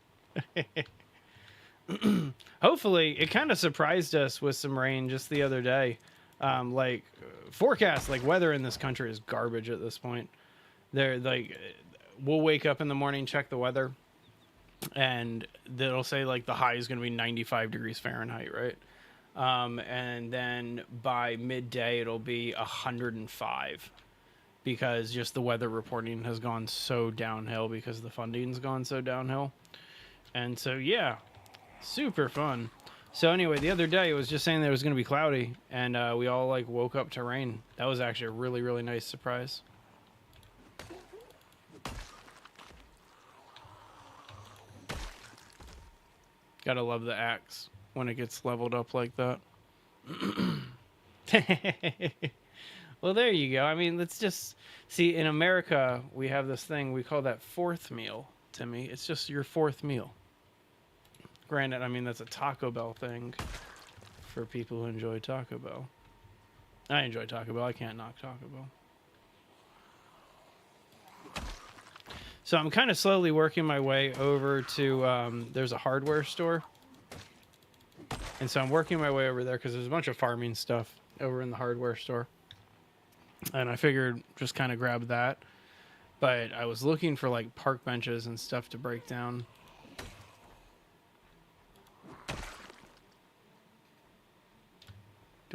Hopefully, it kind of surprised us with some rain just the other day. like forecast, like weather in this country is garbage at this point. They're like, we'll wake up in the morning, check the weather, and it'll say like the high is going to be 95 degrees Fahrenheit, right? And then by midday it'll be 105 because just the weather reporting has gone so downhill because the funding's gone so downhill. And so yeah, super fun. So anyway, the other day it was just saying that it was going to be cloudy, and we all like woke up to rain. That was actually a really, really nice surprise. Gotta love the axe when it gets leveled up like that. Well, there you go. I mean, let's just see. In America, we have this thing we call that fourth meal. To me, it's just your fourth meal. Granted, I mean, that's a Taco Bell thing for people who enjoy Taco Bell. I enjoy Taco Bell. I can't knock Taco Bell. So I'm kind of slowly working my way over to, there's a hardware store. And so I'm working my way over there because there's a bunch of farming stuff over in the hardware store. And I figured just kind of grab that. But I was looking for like park benches and stuff to break down.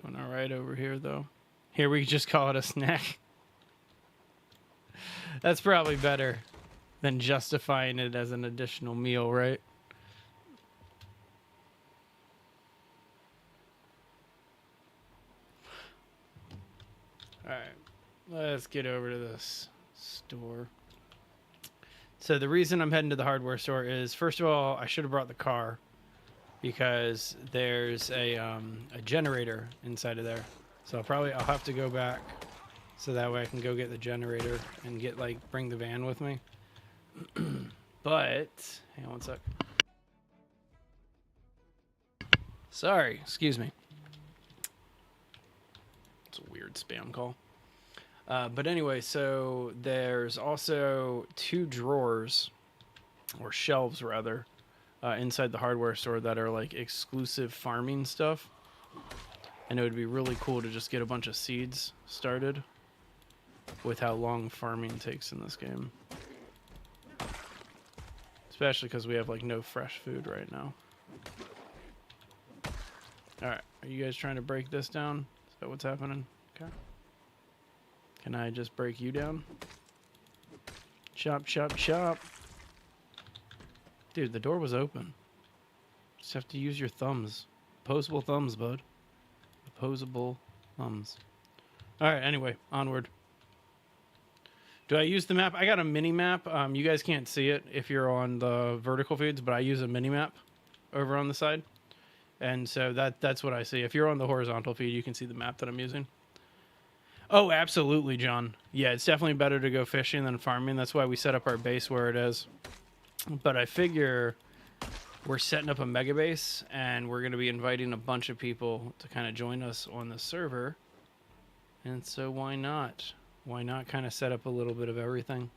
Doing all right over here, though. Here we just call it a snack. That's probably better than justifying it as an additional meal, right? All right, let's get over to this store. So the reason I'm heading to the hardware store is, first of all, I should have brought the car because there's a generator inside of there. So I'll have to go back so that way I can go get the generator and bring the van with me. But hang on one sec. Sorry, excuse me. It's a weird spam call. But anyway, so there's also 2 drawers, or shelves rather, inside the hardware store that are like exclusive farming stuff. And it would be really cool to just get a bunch of seeds started with how long farming takes in this game. Especially because we have like no fresh food right now. Alright, are you guys trying to break this down? Is that what's happening? Okay. Can I just break you down? Chop, chop, chop. Dude, the door was open. Just have to use your thumbs. Opposable thumbs, bud. Opposable thumbs. Alright, anyway, onward. Do I use the map? I got a mini map. You guys can't see it if you're on the vertical feeds, but I use a mini map over on the side. And so that's what I see. If you're on the horizontal feed, you can see the map that I'm using. Oh, absolutely, John. Yeah, it's definitely better to go fishing than farming. That's why we set up our base where it is. But I figure we're setting up a mega base, and we're going to be inviting a bunch of people to kind of join us on the server. And so why not? Why not kind of set up a little bit of everything?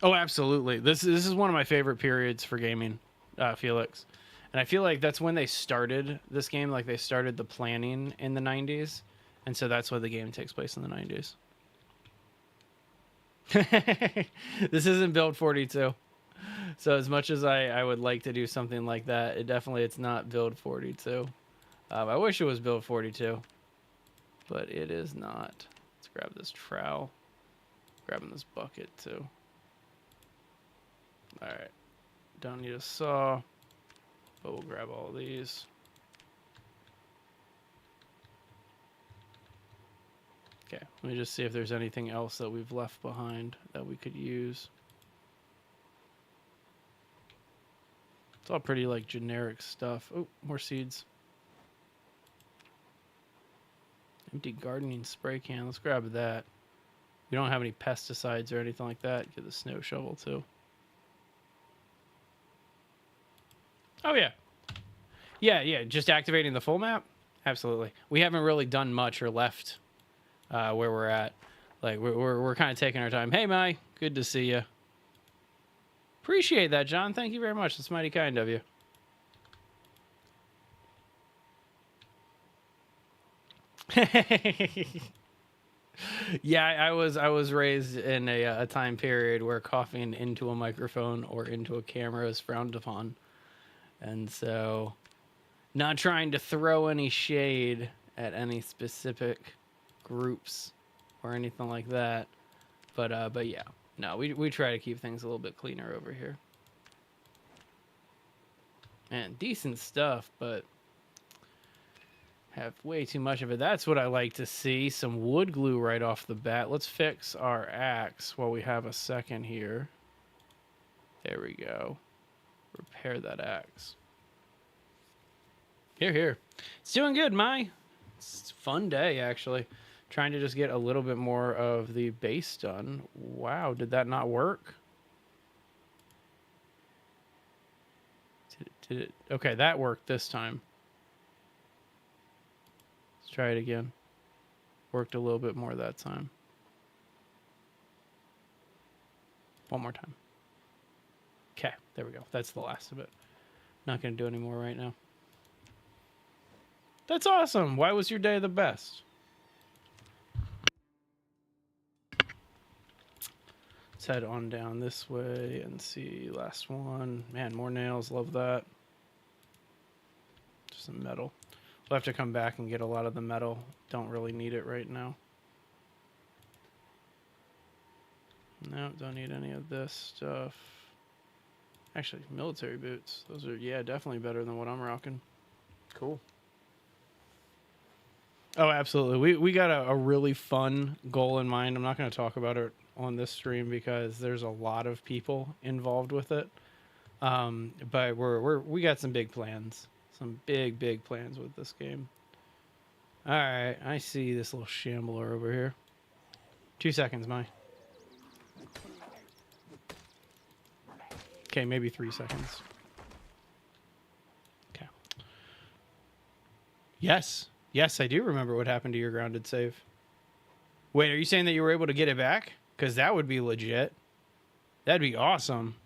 Oh, absolutely. This is one of my favorite periods for gaming, Felix. And I feel like that's when they started this game. Like, they started the planning in the 90s. And so that's why the game takes place in the 90s. This isn't Build 42. So as much as I would like to do something like that, it's not Build 42. I wish it was Build 42. But it is not. Let's grab this trowel. Grabbing this bucket, too. Alright. Don't need a saw. But we'll grab all of these. Okay, let me just see if there's anything else that we've left behind that we could use. It's all pretty like generic stuff. Oh, more seeds. Empty gardening spray can. Let's grab that. We don't have any pesticides or anything like that. Get the snow shovel too. Oh yeah. Yeah, just activating the full map? Absolutely. We haven't really done much or left where we're at. Like, we're kind of taking our time. Hey, Mai. Good to see you. Appreciate that, John. Thank you very much. That's mighty kind of you. Yeah, I was raised in a time period where coughing into a microphone or into a camera is frowned upon, and so not trying to throw any shade at any specific groups or anything like that, but yeah, no, we try to keep things a little bit cleaner over here. And decent stuff, but have way too much of it. That's what I like to see. Some wood glue right off the bat. Let's fix our axe while we have a second here. There we go. Repair that axe. Here. It's doing good, Mai. It's a fun day, actually. Trying to just get a little bit more of the base done. Wow, did that not work? Did it? Okay, that worked this time. Let's try it again. Worked a little bit more that time. One more time. Okay, there we go. That's the last of it. Not going to do any more right now. That's awesome. Why was your day the best? Let's head on down this way and see last one. Man, more nails. Love that. Just some metal. We'll have to come back and get a lot of the metal. Don't really need it right now. No, don't need any of this stuff. Actually, military boots. Those are, yeah, definitely better than what I'm rocking. Cool. Oh, absolutely. We got a really fun goal in mind. I'm not going to talk about it on this stream because there's a lot of people involved with it. But we got some big plans. Some big plans with this game. All right, I see this little shambler over here. 2 seconds, Mai. Okay, maybe 3 seconds. Okay. Yes, I do remember what happened to your grounded save. Wait, are you saying that you were able to get it back? Because that would be legit. That'd be awesome.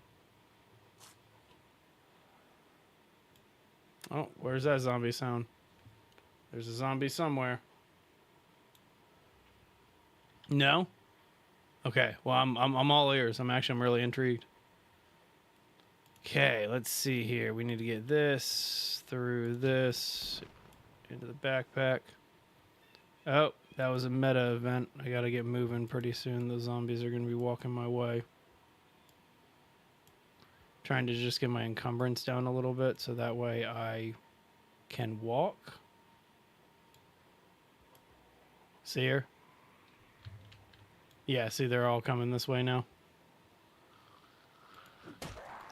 Oh, where's that zombie sound? There's a zombie somewhere. No? Okay, well, I'm all ears. I'm really intrigued. Okay, let's see here. We need to get this through this into the backpack. Oh, that was a meta event. I gotta get moving pretty soon. The zombies are gonna be walking my way. Trying to just get my encumbrance down a little bit so that way I can walk. See here? Yeah, see, they're all coming this way now.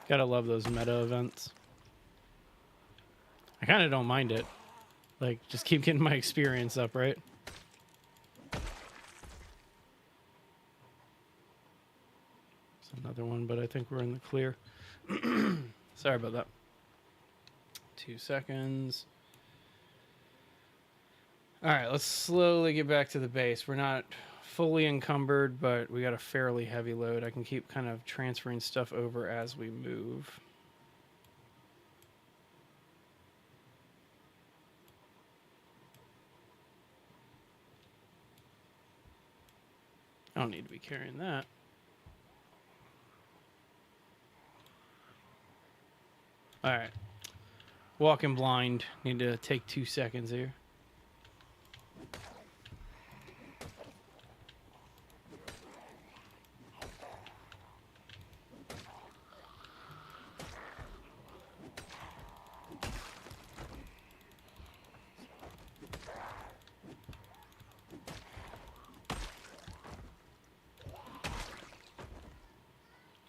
Gotta love those meta events. I kind of don't mind it. Like, just keep getting my experience up, right? There's another one, but I think we're in the clear. Sorry about that. 2 seconds. All right, let's slowly get back to the base. We're not fully encumbered, but we got a fairly heavy load. I can keep kind of transferring stuff over as we move. I don't need to be carrying that. All right. Walking blind. Need to take 2 seconds here.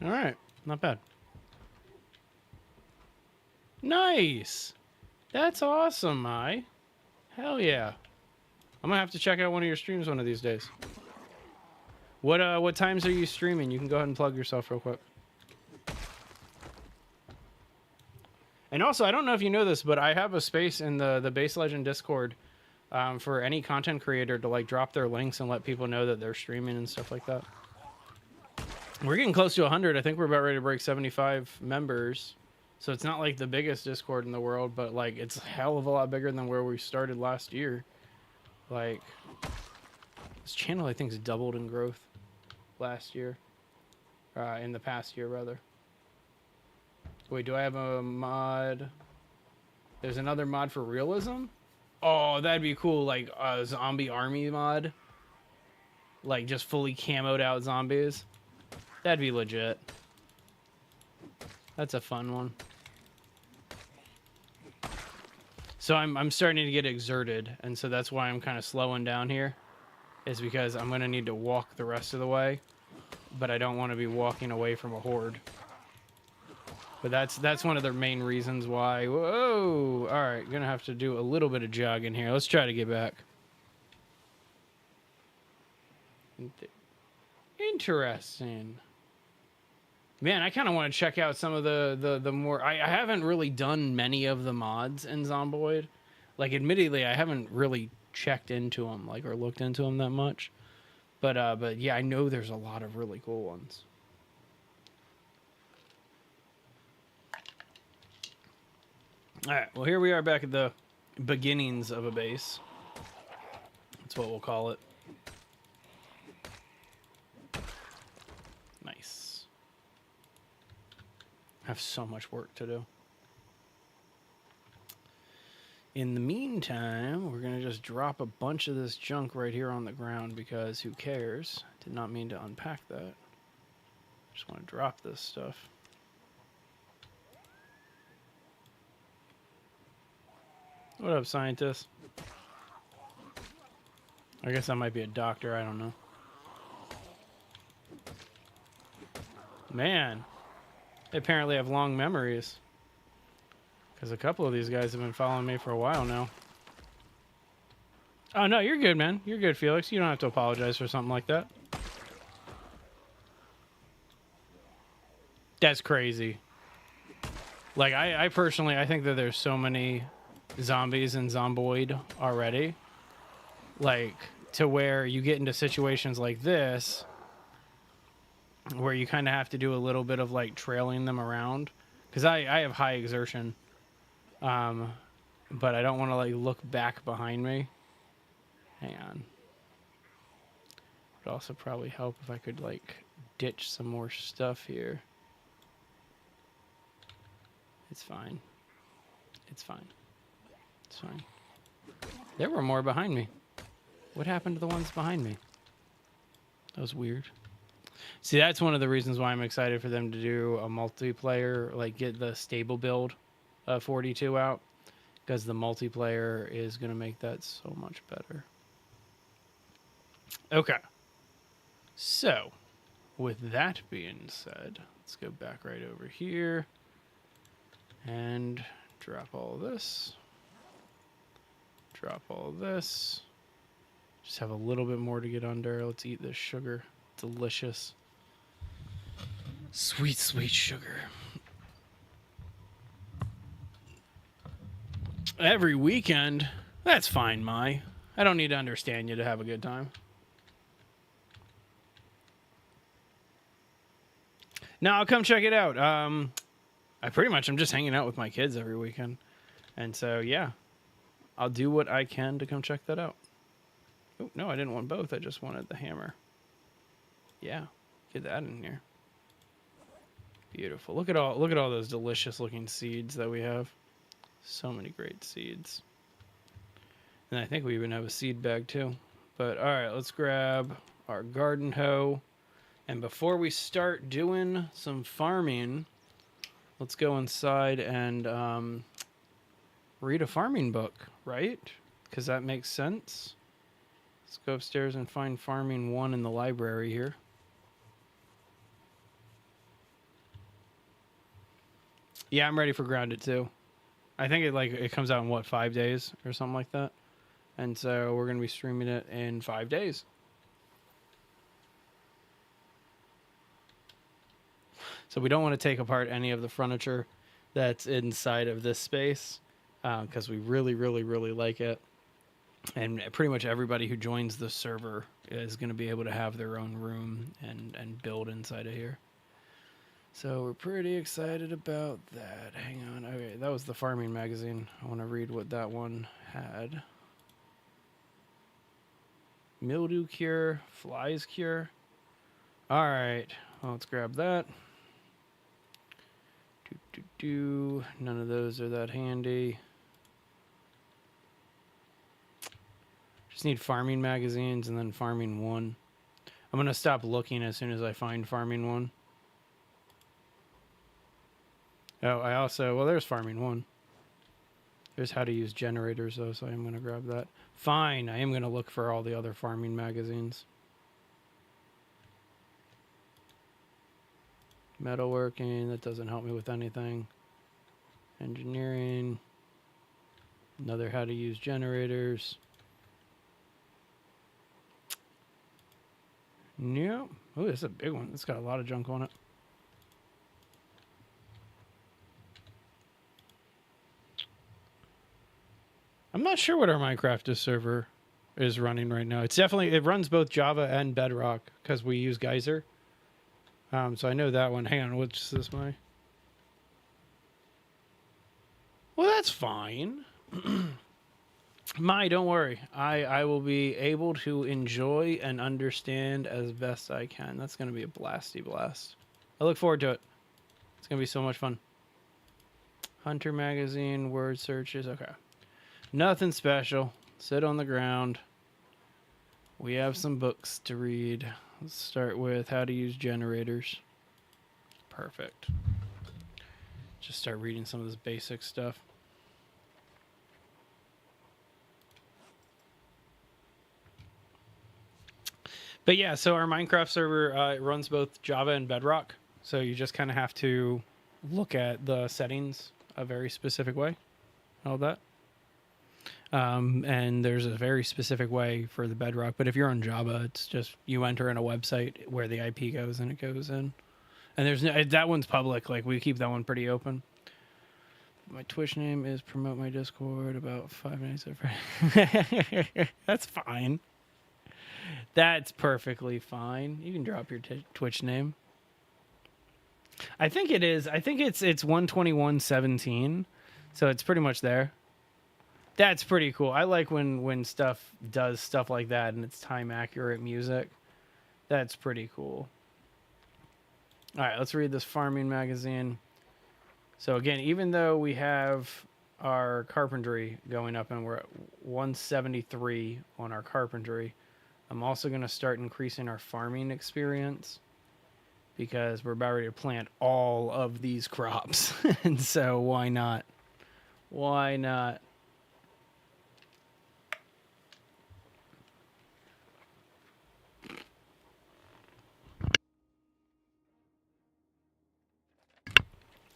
All right. Not bad. Nice. That's awesome, Mai. Hell yeah. I'm gonna have to check out one of your streams one of these days. What times are you streaming? You can go ahead and plug yourself real quick. And also, I don't know if you know this, but I have a space in the Base Legend Discord for any content creator to like drop their links and let people know that they're streaming and stuff like that. We're getting close to 100. I think we're about ready to break 75 members. So it's not like the biggest Discord in the world, but like it's a hell of a lot bigger than where we started last year. Like, this channel, I think, has doubled in growth last year. In the past year, rather. Wait, do I have a mod? There's another mod for realism? Oh, that'd be cool. Like a zombie army mod. Like just fully camoed out zombies. That'd be legit. That's a fun one. So I'm starting to get exerted, and so that's why I'm kind of slowing down here. Is because I'm gonna need to walk the rest of the way, but I don't want to be walking away from a horde. But that's one of the main reasons why. Whoa! All right, gonna have to do a little bit of jogging here. Let's try to get back. Interesting. Man, I kind of want to check out some of the more... I haven't really done many of the mods in Zomboid. Like, admittedly, I haven't really checked into them, like, or looked into them that much. But yeah, I know there's a lot of really cool ones. All right, well, here we are back at the beginnings of a base. That's what we'll call it. Nice. I have so much work to do. In the meantime, we're going to just drop a bunch of this junk right here on the ground because who cares? Did not mean to unpack that. Just want to drop this stuff. What up, scientist? I guess I might be a doctor, I don't know. Man, they apparently have long memories. Because a couple of these guys have been following me for a while now. Oh, no, you're good, man. You're good, Felix. You don't have to apologize for something like that. That's crazy. Like, I personally, I think that there's so many zombies in Zomboid already. Like, to where you get into situations like this, where you kind of have to do a little bit of, like, trailing them around. Because I have high exertion. But I don't want to, like, look back behind me. Hang on. Would also probably help if I could, like, ditch some more stuff here. It's fine. It's fine. It's fine. There were more behind me. What happened to the ones behind me? That was weird. See, that's one of the reasons why I'm excited for them to do a multiplayer, like get the stable build 42 out, because the multiplayer is going to make that so much better. Okay. So, with that being said, let's go back right over here and drop all this. Drop all this. Just have a little bit more to get under. Let's eat this sugar. Delicious. Sweet, sweet sugar. Every weekend? That's fine, Mai. I don't need to understand you to have a good time. No, I'll come check it out. I'm just hanging out with my kids every weekend. And so, yeah. I'll do what I can to come check that out. Oh, no, I didn't want both. I just wanted the hammer. Yeah, get that in here. Beautiful. Look at all those delicious looking seeds that we have. So many great seeds. And I think we even have a seed bag too. But all right, let's grab our garden hoe. And before we start doing some farming, let's go inside and read a farming book, right? Because that makes sense. Let's go upstairs and find Farming 1 in the library here. Yeah, I'm ready for Grounded too. I think it comes out in what, 5 days or something like that. And so we're going to be streaming it in 5 days. So we don't want to take apart any of the furniture that's inside of this space because we really, really, really like it. And pretty much everybody who joins the server is going to be able to have their own room and build inside of here. So we're pretty excited about that. Hang on. Okay, that was the farming magazine. I want to read what that one had. Mildew cure, flies cure. All right, well, let's grab that. None of those are that handy. Just need farming magazines and then farming 1. I'm going to stop looking as soon as I find farming 1. Oh, I also, well, there's farming 1. There's how to use generators, though, so I'm going to grab that. Fine, I am going to look for all the other farming magazines. Metalworking, that doesn't help me with anything. Engineering. Another how to use generators. Yep. Oh, this is a big one. It's got a lot of junk on it. I'm not sure what our Minecraft server is running right now. It's definitely, it runs both Java and Bedrock because we use Geyser. So I know that one. Hang on, what's this, my? Well, that's fine. Don't worry. I will be able to enjoy and understand as best I can. That's going to be a blasty blast. I look forward to it. It's going to be so much fun. Hunter magazine, word searches. Okay. Nothing special. Sit on the ground. We have some books to read. Let's start with how to use generators. Perfect. Just start reading some of this basic stuff. But yeah, so our Minecraft server runs both Java and Bedrock. So you just kind of have to look at the settings a very specific way. All that. And there's a very specific way for the Bedrock. But if you're on Java, it's just you enter in a website where the IP goes and it goes in. And there's no, that one's public. Like, we keep that one pretty open. My Twitch name is Promote My Discord about 5 minutes of That's fine. That's perfectly fine. You can drop your Twitch name. I think it is. I think it's 121.17. So it's pretty much there. That's pretty cool. I like when stuff does stuff like that and it's time accurate music. That's pretty cool. All right, let's read this farming magazine. So again, even though we have our carpentry going up and we're at 173 on our carpentry, I'm also going to start increasing our farming experience because we're about ready to plant all of these crops. And so why not? Why not?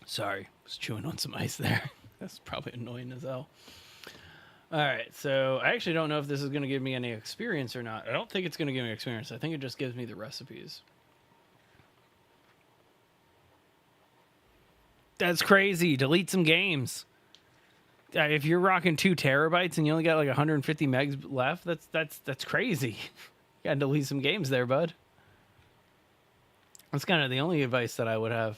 Sorry, I was chewing on some ice there. That's probably annoying as hell. All right, so I actually don't know if this is going to give me any experience or not. I don't think it's going to give me experience. I think it just gives me the recipes. That's crazy. Delete some games. If you're rocking 2 terabytes and you only got like 150 megs left, that's crazy. You got to delete some games there, bud. That's kind of the only advice that I would have.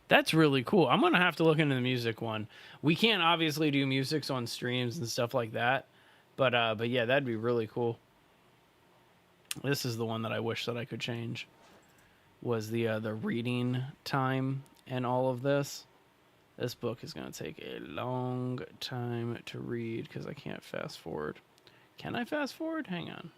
That's really cool. I'm going to have to look into the music one. We can't obviously do musics on streams and stuff like that. But yeah, that'd be really cool. This is the one that I wish that I could change. Was the reading time and all of this. This book is going to take a long time to read because I can't fast forward. Can I fast forward? Hang on.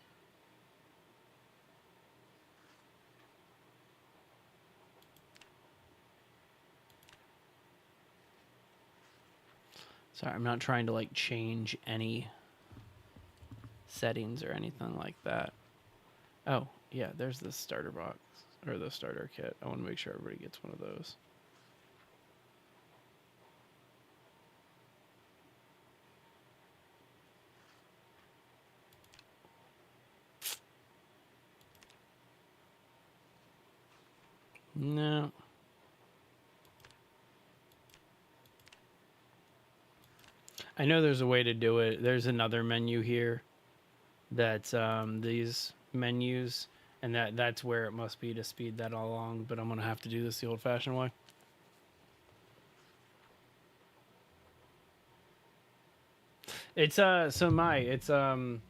Sorry, I'm not trying to like change any settings or anything like that. Oh, yeah, there's the starter box or the starter kit. I want to make sure everybody gets one of those. No. I know there's a way to do it. There's another menu here that's these menus, and that's where it must be to speed that along, but I'm going to have to do this the old-fashioned way. It's the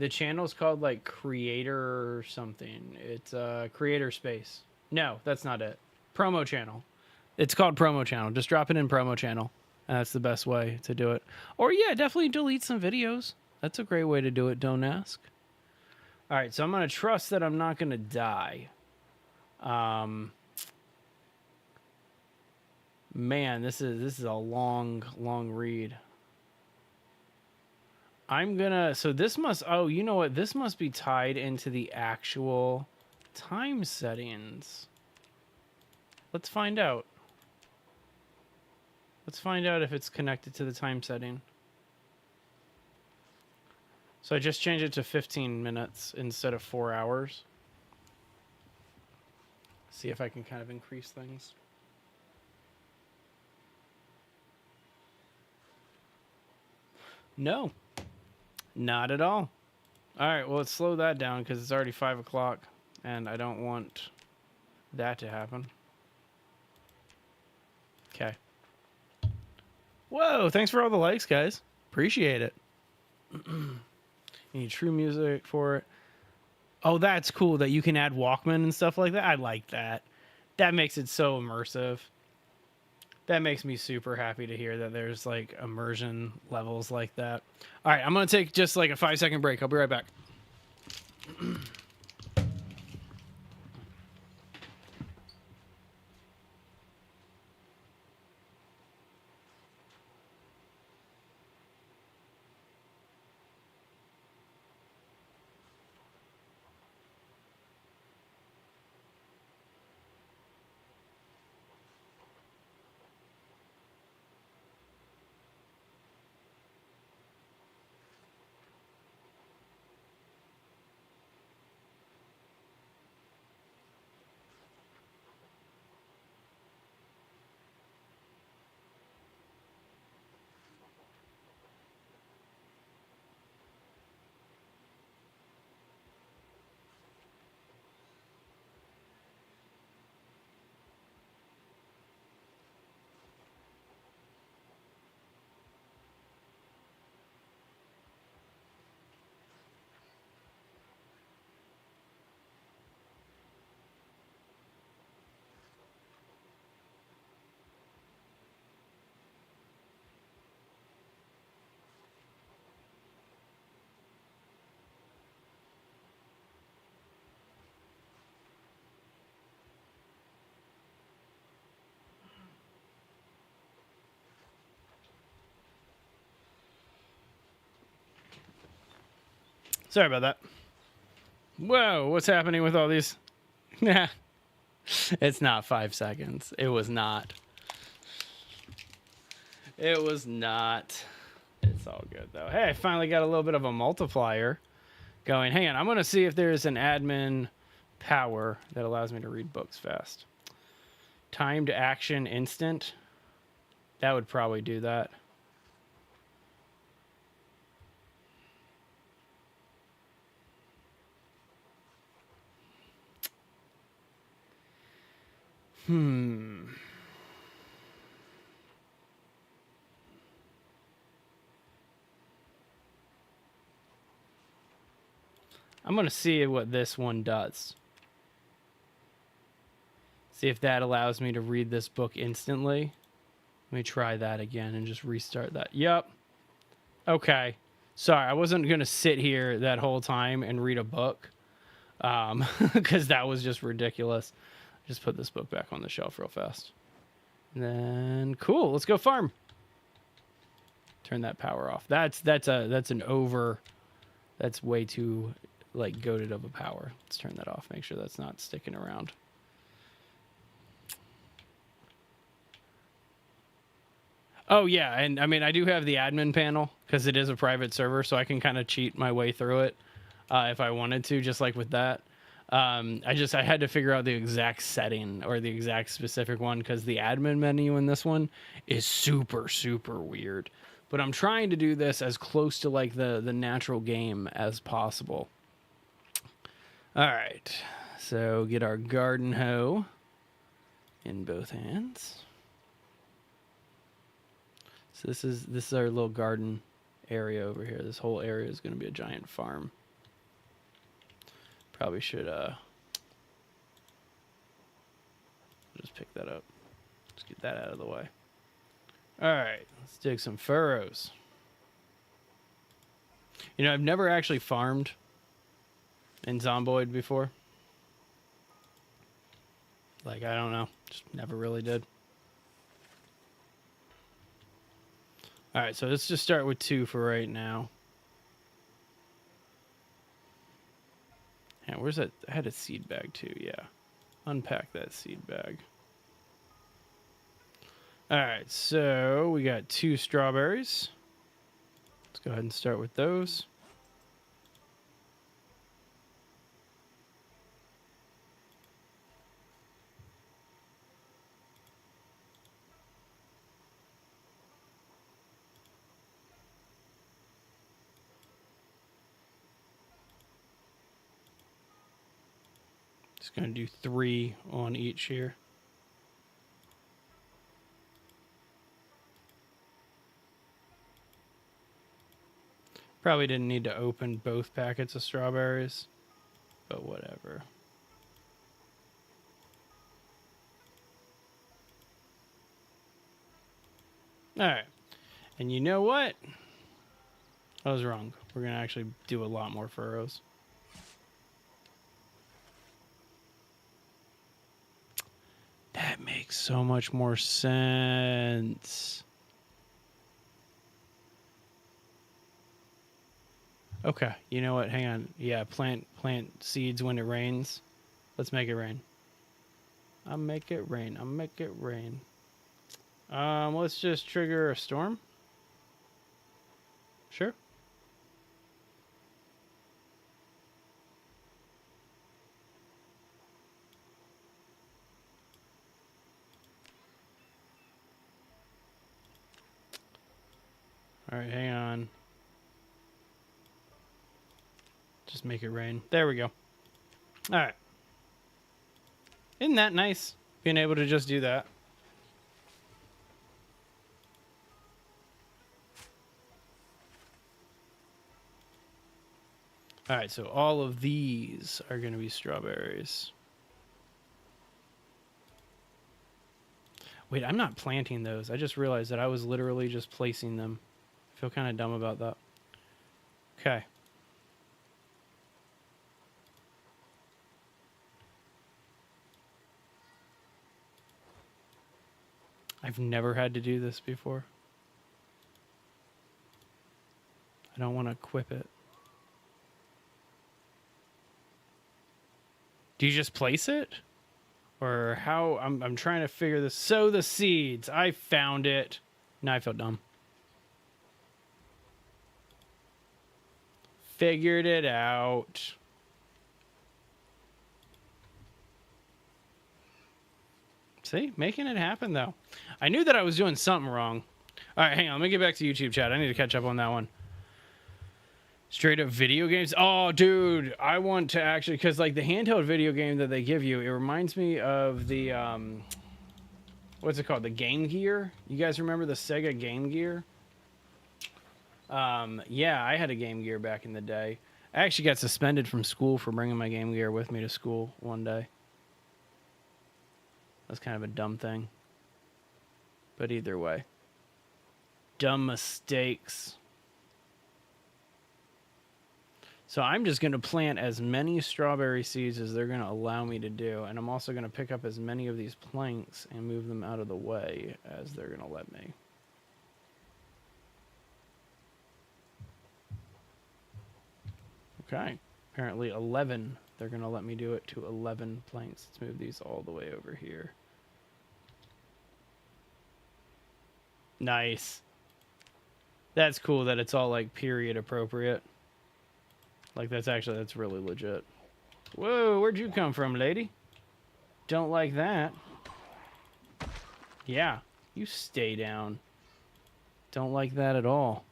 channel's called like Creator or something. It's Creator Space. No, that's not it. Promo channel. It's called Promo channel. Just drop it in Promo channel. That's the best way to do it. Or yeah, definitely delete some videos. That's a great way to do it. Don't ask. All right, so I'm gonna trust that I'm not gonna die. Man, this is a long read. I'm gonna, so this must, oh, you know what? This must be tied into the actual time settings. Let's find out. Let's find out if it's connected to the time setting. So I just changed it to 15 minutes instead of 4 hours. See if I can kind of increase things. No, not at all. All right, well, let's slow that down because it's already 5 o'clock and I don't want that to happen. Okay. Whoa, thanks for all the likes, guys. Appreciate it. You need true music for it. Oh, that's cool that you can add Walkman and stuff like that. I like that. That makes it so immersive. That makes me super happy to hear that there's like immersion levels like that. All right, I'm going to take just like a 5-second break. I'll be right back. Sorry about that. Whoa, what's happening with all these? Nah, it's not 5 seconds. It was not. It was not. It's all good, though. Hey, I finally got a little bit of a multiplier going. Hang on, I'm going to see if there's an admin power that allows me to read books fast. Timed action instant. That would probably do that. I'm going to see what this one does. See if that allows me to read this book instantly. Let me try that again and just restart that. Yep. Okay. Sorry, I wasn't going to sit here that whole time and read a book because that was just ridiculous. Just put this book back on the shelf real fast. And then, cool. Let's go farm. Turn that power off. That's an over. That's way too like goated of a power. Let's turn that off. Make sure that's not sticking around. Oh yeah, and I mean I do have the admin panel because it is a private server, so I can kind of cheat my way through it if I wanted to, just like with that. I had to figure out the exact setting or the exact specific one because the admin menu in this one is super weird. But I'm trying to do this as close to like the natural game as possible. All right, so get our garden hoe in both hands. So this is our little garden area over here. This whole area is going to be a giant farm. Probably should just pick that up. Let's get that out of the way. All right, let's dig some furrows. You know, I've never actually farmed in Zomboid before. Like, I don't know. Just never really did. All right, so let's just start with 2 for right now. And where's that? I had a seed bag too, yeah. Unpack that seed bag. All right, so we got 2 strawberries. Let's go ahead and start with those. Just going to do 3 on each here. Probably didn't need to open both packets of strawberries, but whatever. All right. And you know what? I was wrong. We're going to actually do a lot more furrows. That makes so much more sense. Okay, you know what? Hang on. Yeah, plant seeds when it rains. Let's make it rain. I'll make it rain. I'll make it rain. Let's just trigger a storm. Sure. All right, hang on. Just make it rain. There we go. All right. Isn't that nice? Being able to just do that. All right, so all of these are going to be strawberries. Wait, I'm not planting those. I just realized that I was literally just placing them. I feel kind of dumb about that. Okay. I've never had to do this before. I don't want to equip it. Do you just place it? Or how? I'm trying to figure this. Sow the seeds. I found it. Now I feel dumb. Figured it out. See? Making it happen, though. I knew that I was doing something wrong. All right, hang on. Let me get back to YouTube chat. I need to catch up on that one. Straight up video games? Oh, dude. I want to actually... Because, like, the handheld video game that they give you, it reminds me of the... what's it called? The Game Gear? You guys remember the Sega Game Gear? Yeah, I had a Game Gear back in the day. I actually got suspended from school for bringing my Game Gear with me to school one day. That's kind of a dumb thing. But either way. Dumb mistakes. So I'm just going to plant as many strawberry seeds as they're going to allow me to do. And I'm also going to pick up as many of these planks and move them out of the way as they're going to let me. Okay. Apparently 11. They're going to let me do it to 11 planks. Let's move these all the way over here. Nice. That's cool that it's all like period appropriate. Like that's really legit. Whoa, where'd you come from, lady? Don't like that. Yeah, you stay down. Don't like that at all.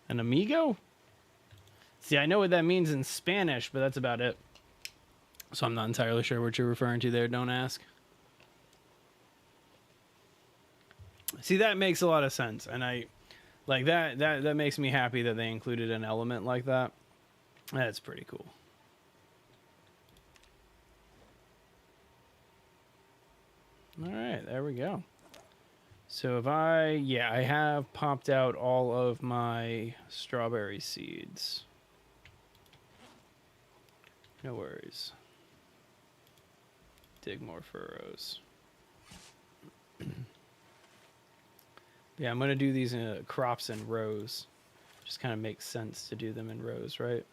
An amigo? See, I know what that means in Spanish, but that's about it. So I'm not entirely sure what you're referring to there. Don't ask. See, that makes a lot of sense, and I like that. That makes me happy that they included an element like that. That's pretty cool. All right, there we go. So if I have popped out all of my strawberry seeds. No worries. Dig more furrows. Yeah, I'm going to do these crops in rows. Just kind of makes sense to do them in rows, right?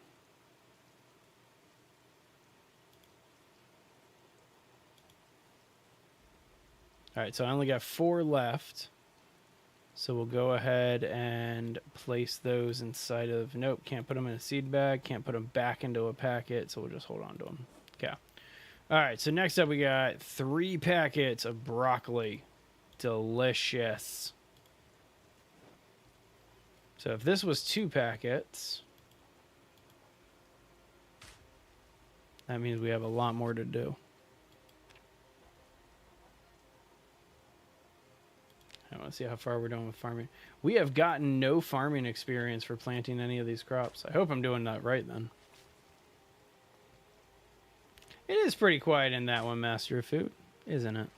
All right, so I only got 4 left. So we'll go ahead and place those inside of... Nope, can't put them in a seed bag. Can't put them back into a packet, so we'll just hold on to them. Okay. All right, so next up we got 3 packets of broccoli. Delicious. So if this was 2 packets, that means we have a lot more to do. I want to see how far we're doing with farming. We have gotten no farming experience for planting any of these crops. I hope I'm doing that right then. It is pretty quiet in that one, Master of Food, isn't it?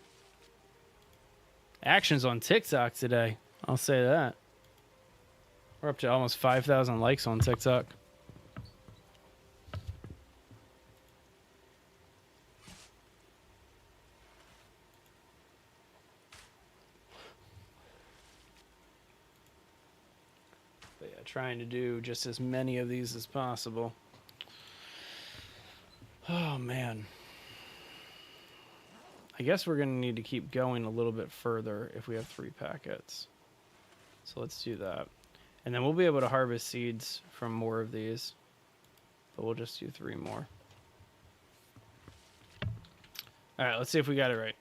Actions on TikTok today. I'll say that. We're up to almost 5,000 likes on TikTok. But yeah, trying to do just as many of these as possible. Oh, man. I guess we're going to need to keep going a little bit further if we have 3 packets. So let's do that. And then we'll be able to harvest seeds from more of these. But we'll just do 3 more. All right, let's see if we got it right.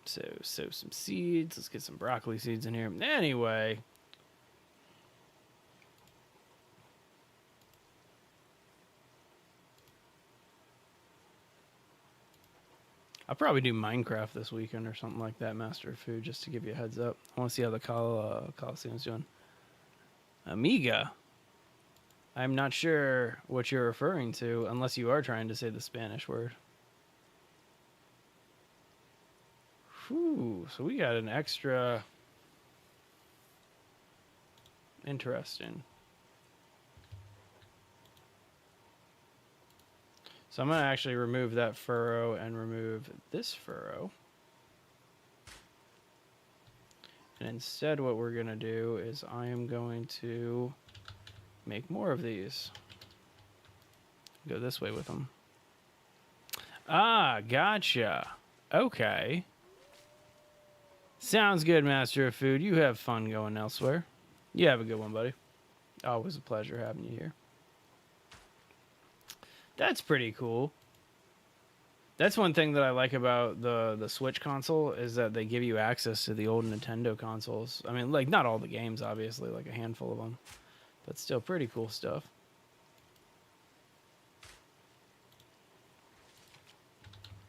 So, sow some seeds. Let's get some broccoli seeds in here. Anyway. I'll probably do Minecraft this weekend or something like that, Master of Food, just to give you a heads up. I want to see how the Coliseum's doing. Amiga. I'm not sure what you're referring to, unless you are trying to say the Spanish word. Whew, so we got an extra... Interesting. So I'm going to actually remove that furrow and remove this furrow. And instead what we're going to do is I am going to make more of these. Go this way with them. Ah, gotcha. Okay. Sounds good, Master of Food. You have fun going elsewhere. You have a good one, buddy. Always a pleasure having you here. That's pretty cool. That's one thing that I like about the Switch console is that they give you access to the old Nintendo consoles. I mean, like, not all the games, obviously, like a handful of them. But still pretty cool stuff.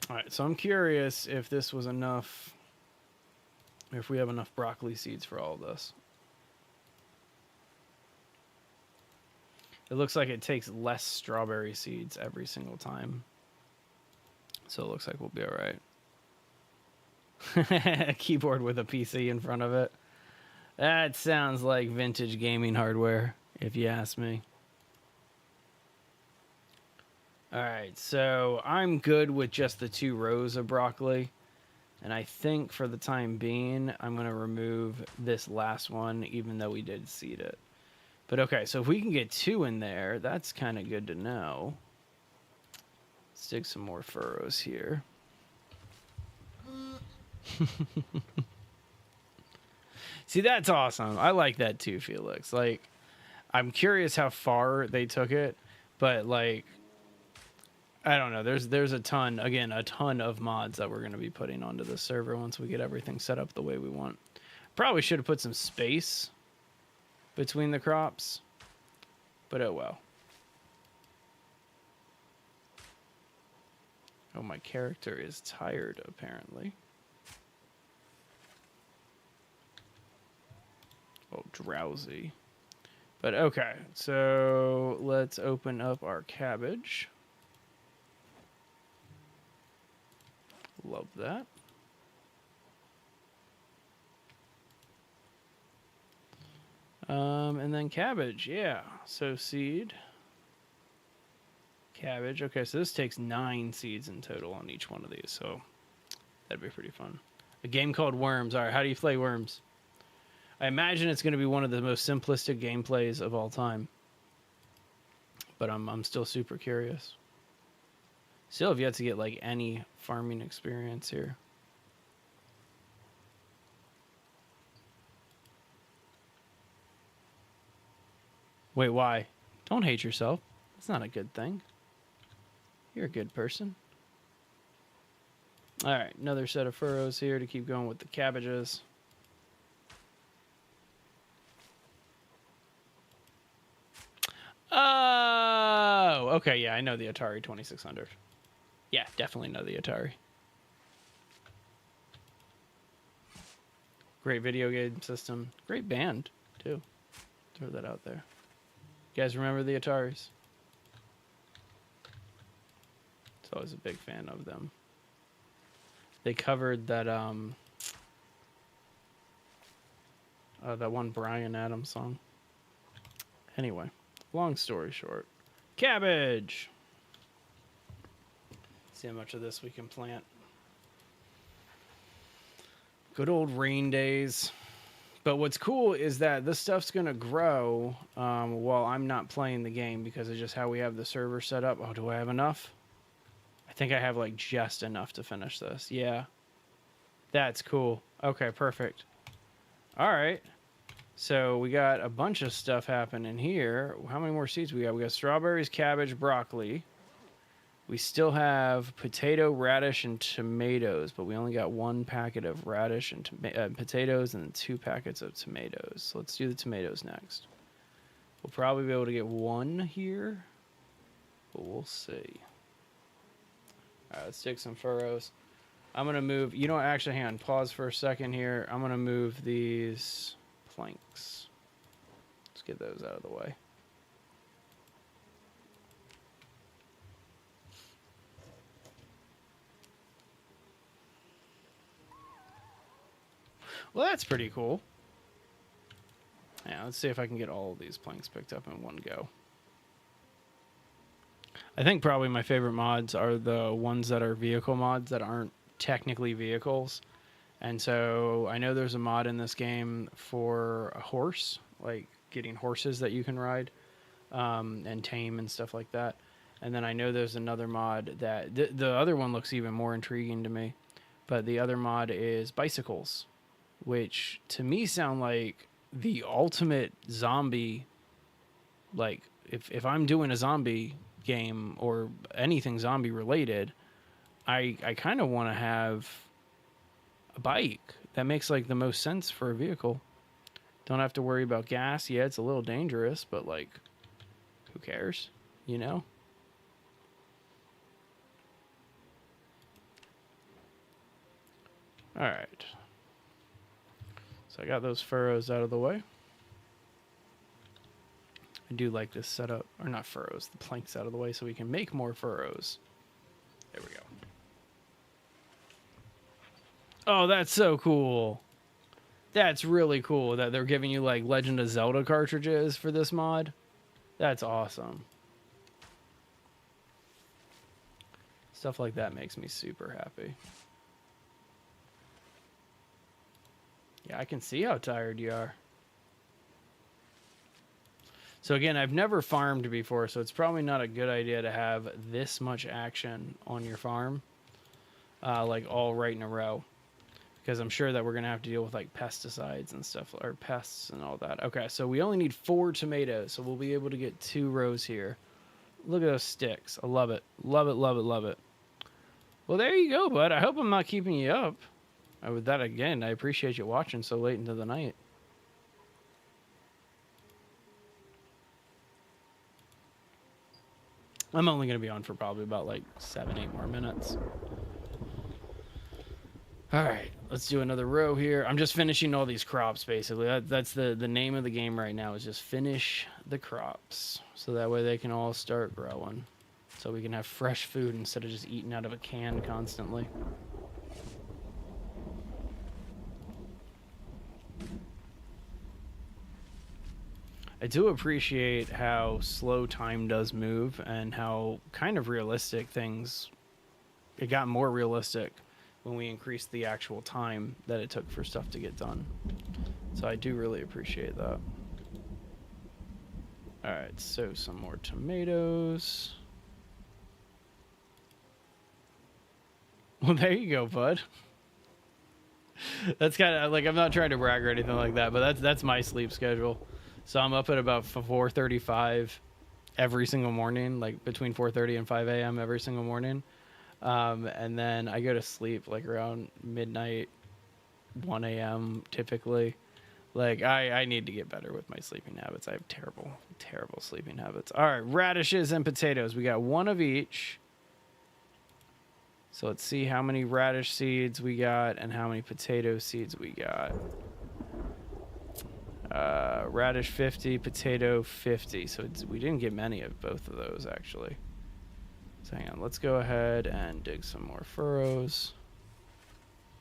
Alright, so I'm curious if this was enough... If we have enough broccoli seeds for all of this. It looks like it takes less strawberry seeds every single time. So it looks like we'll be all right. A keyboard with a PC in front of it. That sounds like vintage gaming hardware, if you ask me. All right, so I'm good with just the 2 rows of broccoli. And I think for the time being, I'm going to remove this last one, even though we did seed it. But okay, so if we can get 2 in there, that's kind of good to know. Let's dig some more furrows here. See, that's awesome. I like that too, Felix. Like, I'm curious how far they took it, but like, I don't know. There's a ton of mods that we're going to be putting onto the server once we get everything set up the way we want. Probably should have put some space between the crops, but oh well. Oh, my character is tired, apparently. Oh, drowsy. But okay, so let's open up our cabbage. Love that. And then cabbage, yeah. So seed. Cabbage. Okay, so this takes 9 seeds in total on each one of these, so that'd be pretty fun. A game called Worms. All right, how do you play Worms? I imagine it's going to be one of the most simplistic gameplays of all time. But I'm still super curious. Still have yet to get like any farming experience here. Wait, why? Don't hate yourself. That's not a good thing. You're a good person. All right, another set of furrows here to keep going with the cabbages. Oh, okay, yeah, I know the Atari 2600. Yeah, definitely know the Atari. Great video game system. Great band, too. Throw that out there. You guys remember the Ataris? So I was a big fan of them. They covered that that one Bryan Adams song. Anyway, long story short, cabbage. See how much of this we can plant. Good old rain days. But what's cool is that this stuff's gonna grow while I'm not playing the game because of just how we have the server set up. Oh, do I have enough? I think I have like just enough to finish this. Yeah. That's cool. Okay, perfect. All right. So we got a bunch of stuff happening here. How many more seeds we got? We got strawberries, cabbage, broccoli. We still have potato, radish, and tomatoes, but we only got 1 packet of radish and potatoes and 2 packets of tomatoes. So let's do the tomatoes next. We'll probably be able to get 1 here, but we'll see. All right, let's take some furrows. I'm going to move... You know what? Actually, hang on. Pause for a second here. I'm going to move these planks. Let's get those out of the way. Well, that's pretty cool. Yeah, let's see if I can get all of these planks picked up in one go. I think probably my favorite mods are the ones that are vehicle mods that aren't technically vehicles. And so I know there's a mod in this game for a horse, like getting horses that you can ride and tame and stuff like that. And then I know there's another mod that the other one looks even more intriguing to me. But the other mod is bicycles, which to me sound like the ultimate zombie. Like if I'm doing a zombie game or anything zombie related, I kind of want to have a bike. That makes like the most sense for a vehicle. Don't have to worry about gas. Yeah, it's a little dangerous, but like, who cares? You know? All right. So I got those furrows out of the way. I do like this setup, or not furrows, the planks out of the way so we can make more furrows. There we go. Oh, that's so cool. That's really cool that they're giving you like Legend of Zelda cartridges for this mod. That's awesome. Stuff like that makes me super happy. Yeah, I can see how tired you are. So again, I've never farmed before, so it's probably not a good idea to have this much action on your farm, like all right in a row, because I'm sure that we're going to have to deal with like pesticides and stuff, or pests and all that. Okay, so we only need 4 tomatoes, so we'll be able to get 2 rows here. Look at those sticks. I love it. Love it, love it, love it. Well, there you go, bud. I hope I'm not keeping you up. With that, again, I appreciate you watching so late into the night. I'm only going to be on for probably about like 7-8 more minutes. All right, let's do another row here. I'm just finishing all these crops, basically. That's the name of the game right now, is just finish the crops. So that way they can all start growing. So we can have fresh food instead of just eating out of a can constantly. I do appreciate how slow time does move and how kind of realistic things... It got more realistic when we increased the actual time that it took for stuff to get done. So I do really appreciate that. All right, so some more tomatoes. Well, there you go, bud. That's kind of like, I'm not trying to brag or anything like that, but that's my sleep schedule. So I'm up at about 4:35 every single morning, like between 4:30 and 5 a.m. every single morning. And then I go to sleep like around midnight, 1 a.m. typically. Like, I need to get better with my sleeping habits. I have terrible, terrible sleeping habits. All right, radishes and potatoes. We got one of each. So let's see how many radish seeds we got and how many potato seeds we got. Radish 50, potato 50. So we didn't get many of both of those, actually. So hang on, let's go ahead and dig some more furrows.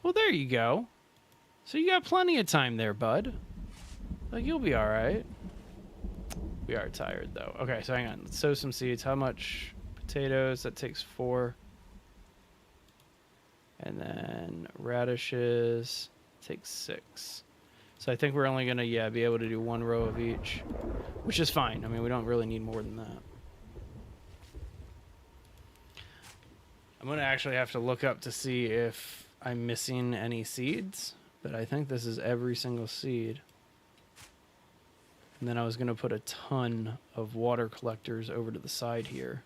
Well, there you go. So you got plenty of time there, bud. Like, you'll be all right. We are tired, though. Okay, so hang on. Let's sow some seeds. How much potatoes? That takes 4. And then radishes takes 6. So I think we're only going to, yeah, be able to do 1 row of each, which is fine. I mean, we don't really need more than that. I'm going to actually have to look up to see if I'm missing any seeds, but I think this is every single seed. And then I was going to put a ton of water collectors over to the side here.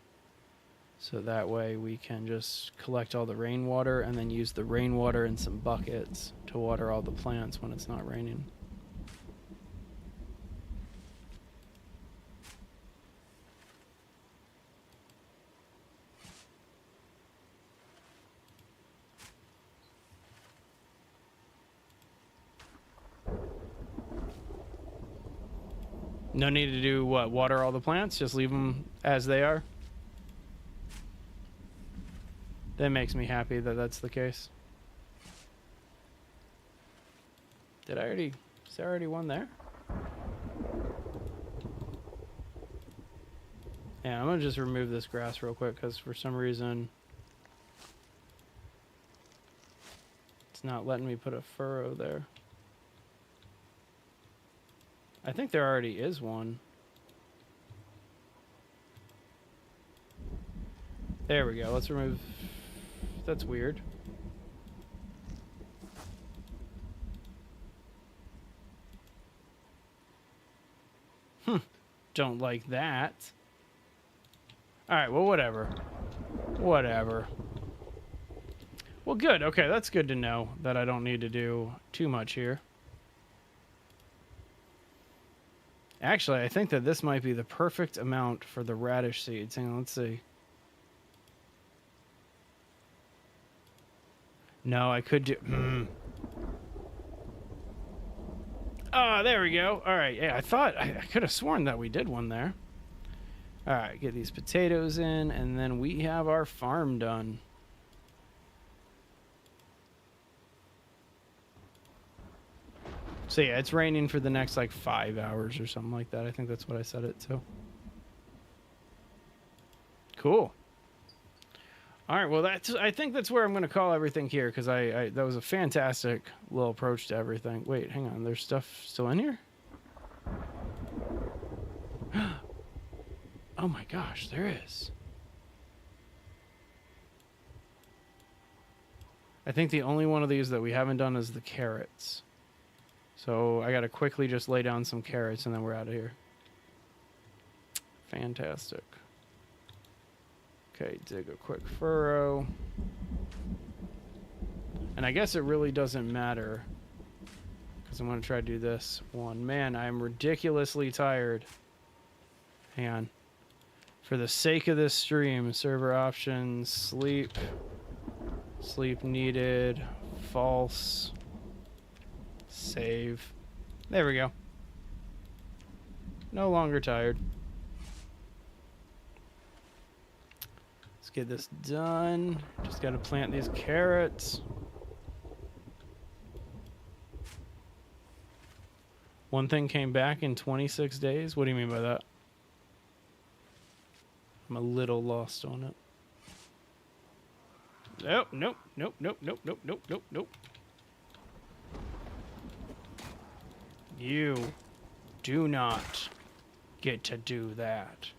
So that way we can just collect all the rainwater and then use the rainwater in some buckets to water all the plants when it's not raining. No need to do what? Water all the plants? Just leave them as they are? That makes me happy that that's the case. Is there already one there? Yeah, I'm gonna just remove this grass real quick because for some reason it's not letting me put a furrow there. I think there already is one. There we go. Let's remove... That's weird. Don't like that. Alright, well, whatever. Whatever. Well, good. Okay, that's good to know that I don't need to do too much here. Actually, I think that this might be the perfect amount for the radish seeds. Hang on, let's see. No, I could do... Oh, there we go. All right, yeah, I thought... I could have sworn that we did one there. All right, get these potatoes in, and then we have our farm done. So yeah, it's raining for the next like 5 hours or something like that. I think that's what I set it to. Cool. All right, well, I think that's where I'm going to call everything here because that was a fantastic little approach to everything. Wait, hang on. There's stuff still in here? Oh my gosh, there is. I think the only one of these that we haven't done is the carrots. So I got to quickly just lay down some carrots and then we're out of here. Fantastic. Okay, dig a quick furrow. And I guess it really doesn't matter because I'm going to try to do this one. Man, I'm ridiculously tired. Hang on. For the sake of this stream, server options, sleep needed, false. Save. There we go. No longer tired. Let's get this done. Just got to plant these carrots. One thing came back in 26 days? What do you mean by that? I'm a little lost on it. Nope, nope, nope, nope, nope, nope, nope, nope, nope. You do not get to do that.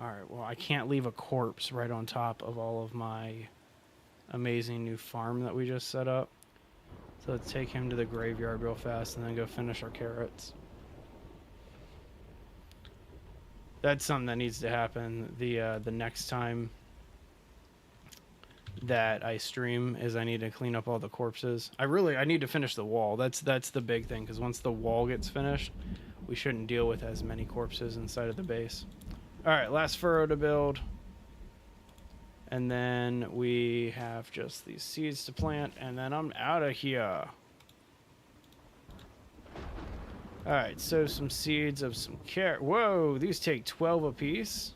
Alright, well, I can't leave a corpse right on top of all of my amazing new farm that we just set up. So let's take him to the graveyard real fast and then go finish our carrots. That's something that needs to happen the next time that I stream is I need to clean up all the corpses. I need to finish the wall. That's the big thing, because once the wall gets finished, we shouldn't deal with as many corpses inside of the base. Alright, last furrow to build. And then we have just these seeds to plant, and then I'm out of here. Alright, so some seeds of some carrot. Whoa, these take 12 apiece.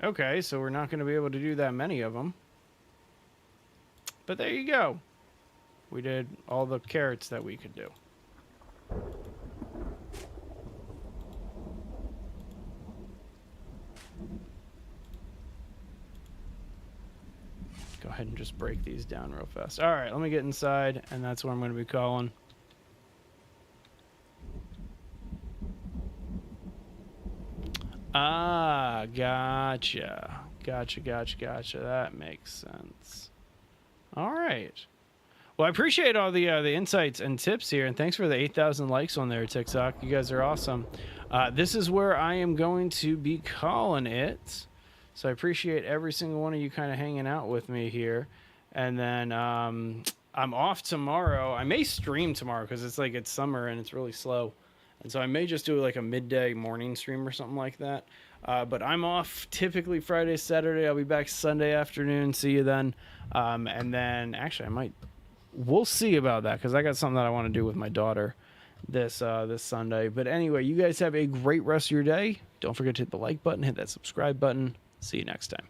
Okay, so we're not going to be able to do that many of them. But there you go. We did all the carrots that we could do. Go ahead and just break these down real fast. All right, let me get inside, and that's what I'm going to be calling. Ah, gotcha. Gotcha. That makes sense. All right. Well, I appreciate all the insights and tips here, and thanks for the 8,000 likes on there, TikTok. You guys are awesome. This is where I am going to be calling it. So I appreciate every single one of you kind of hanging out with me here. And then I'm off tomorrow. I may stream tomorrow because it's summer and it's really slow. And so I may just do like a midday morning stream or something like that. But I'm off typically Friday, Saturday. I'll be back Sunday afternoon. See you then. And then actually we'll see about that because I got something that I want to do with my daughter this Sunday. But anyway, you guys have a great rest of your day. Don't forget to hit the like button, hit that subscribe button. See you next time.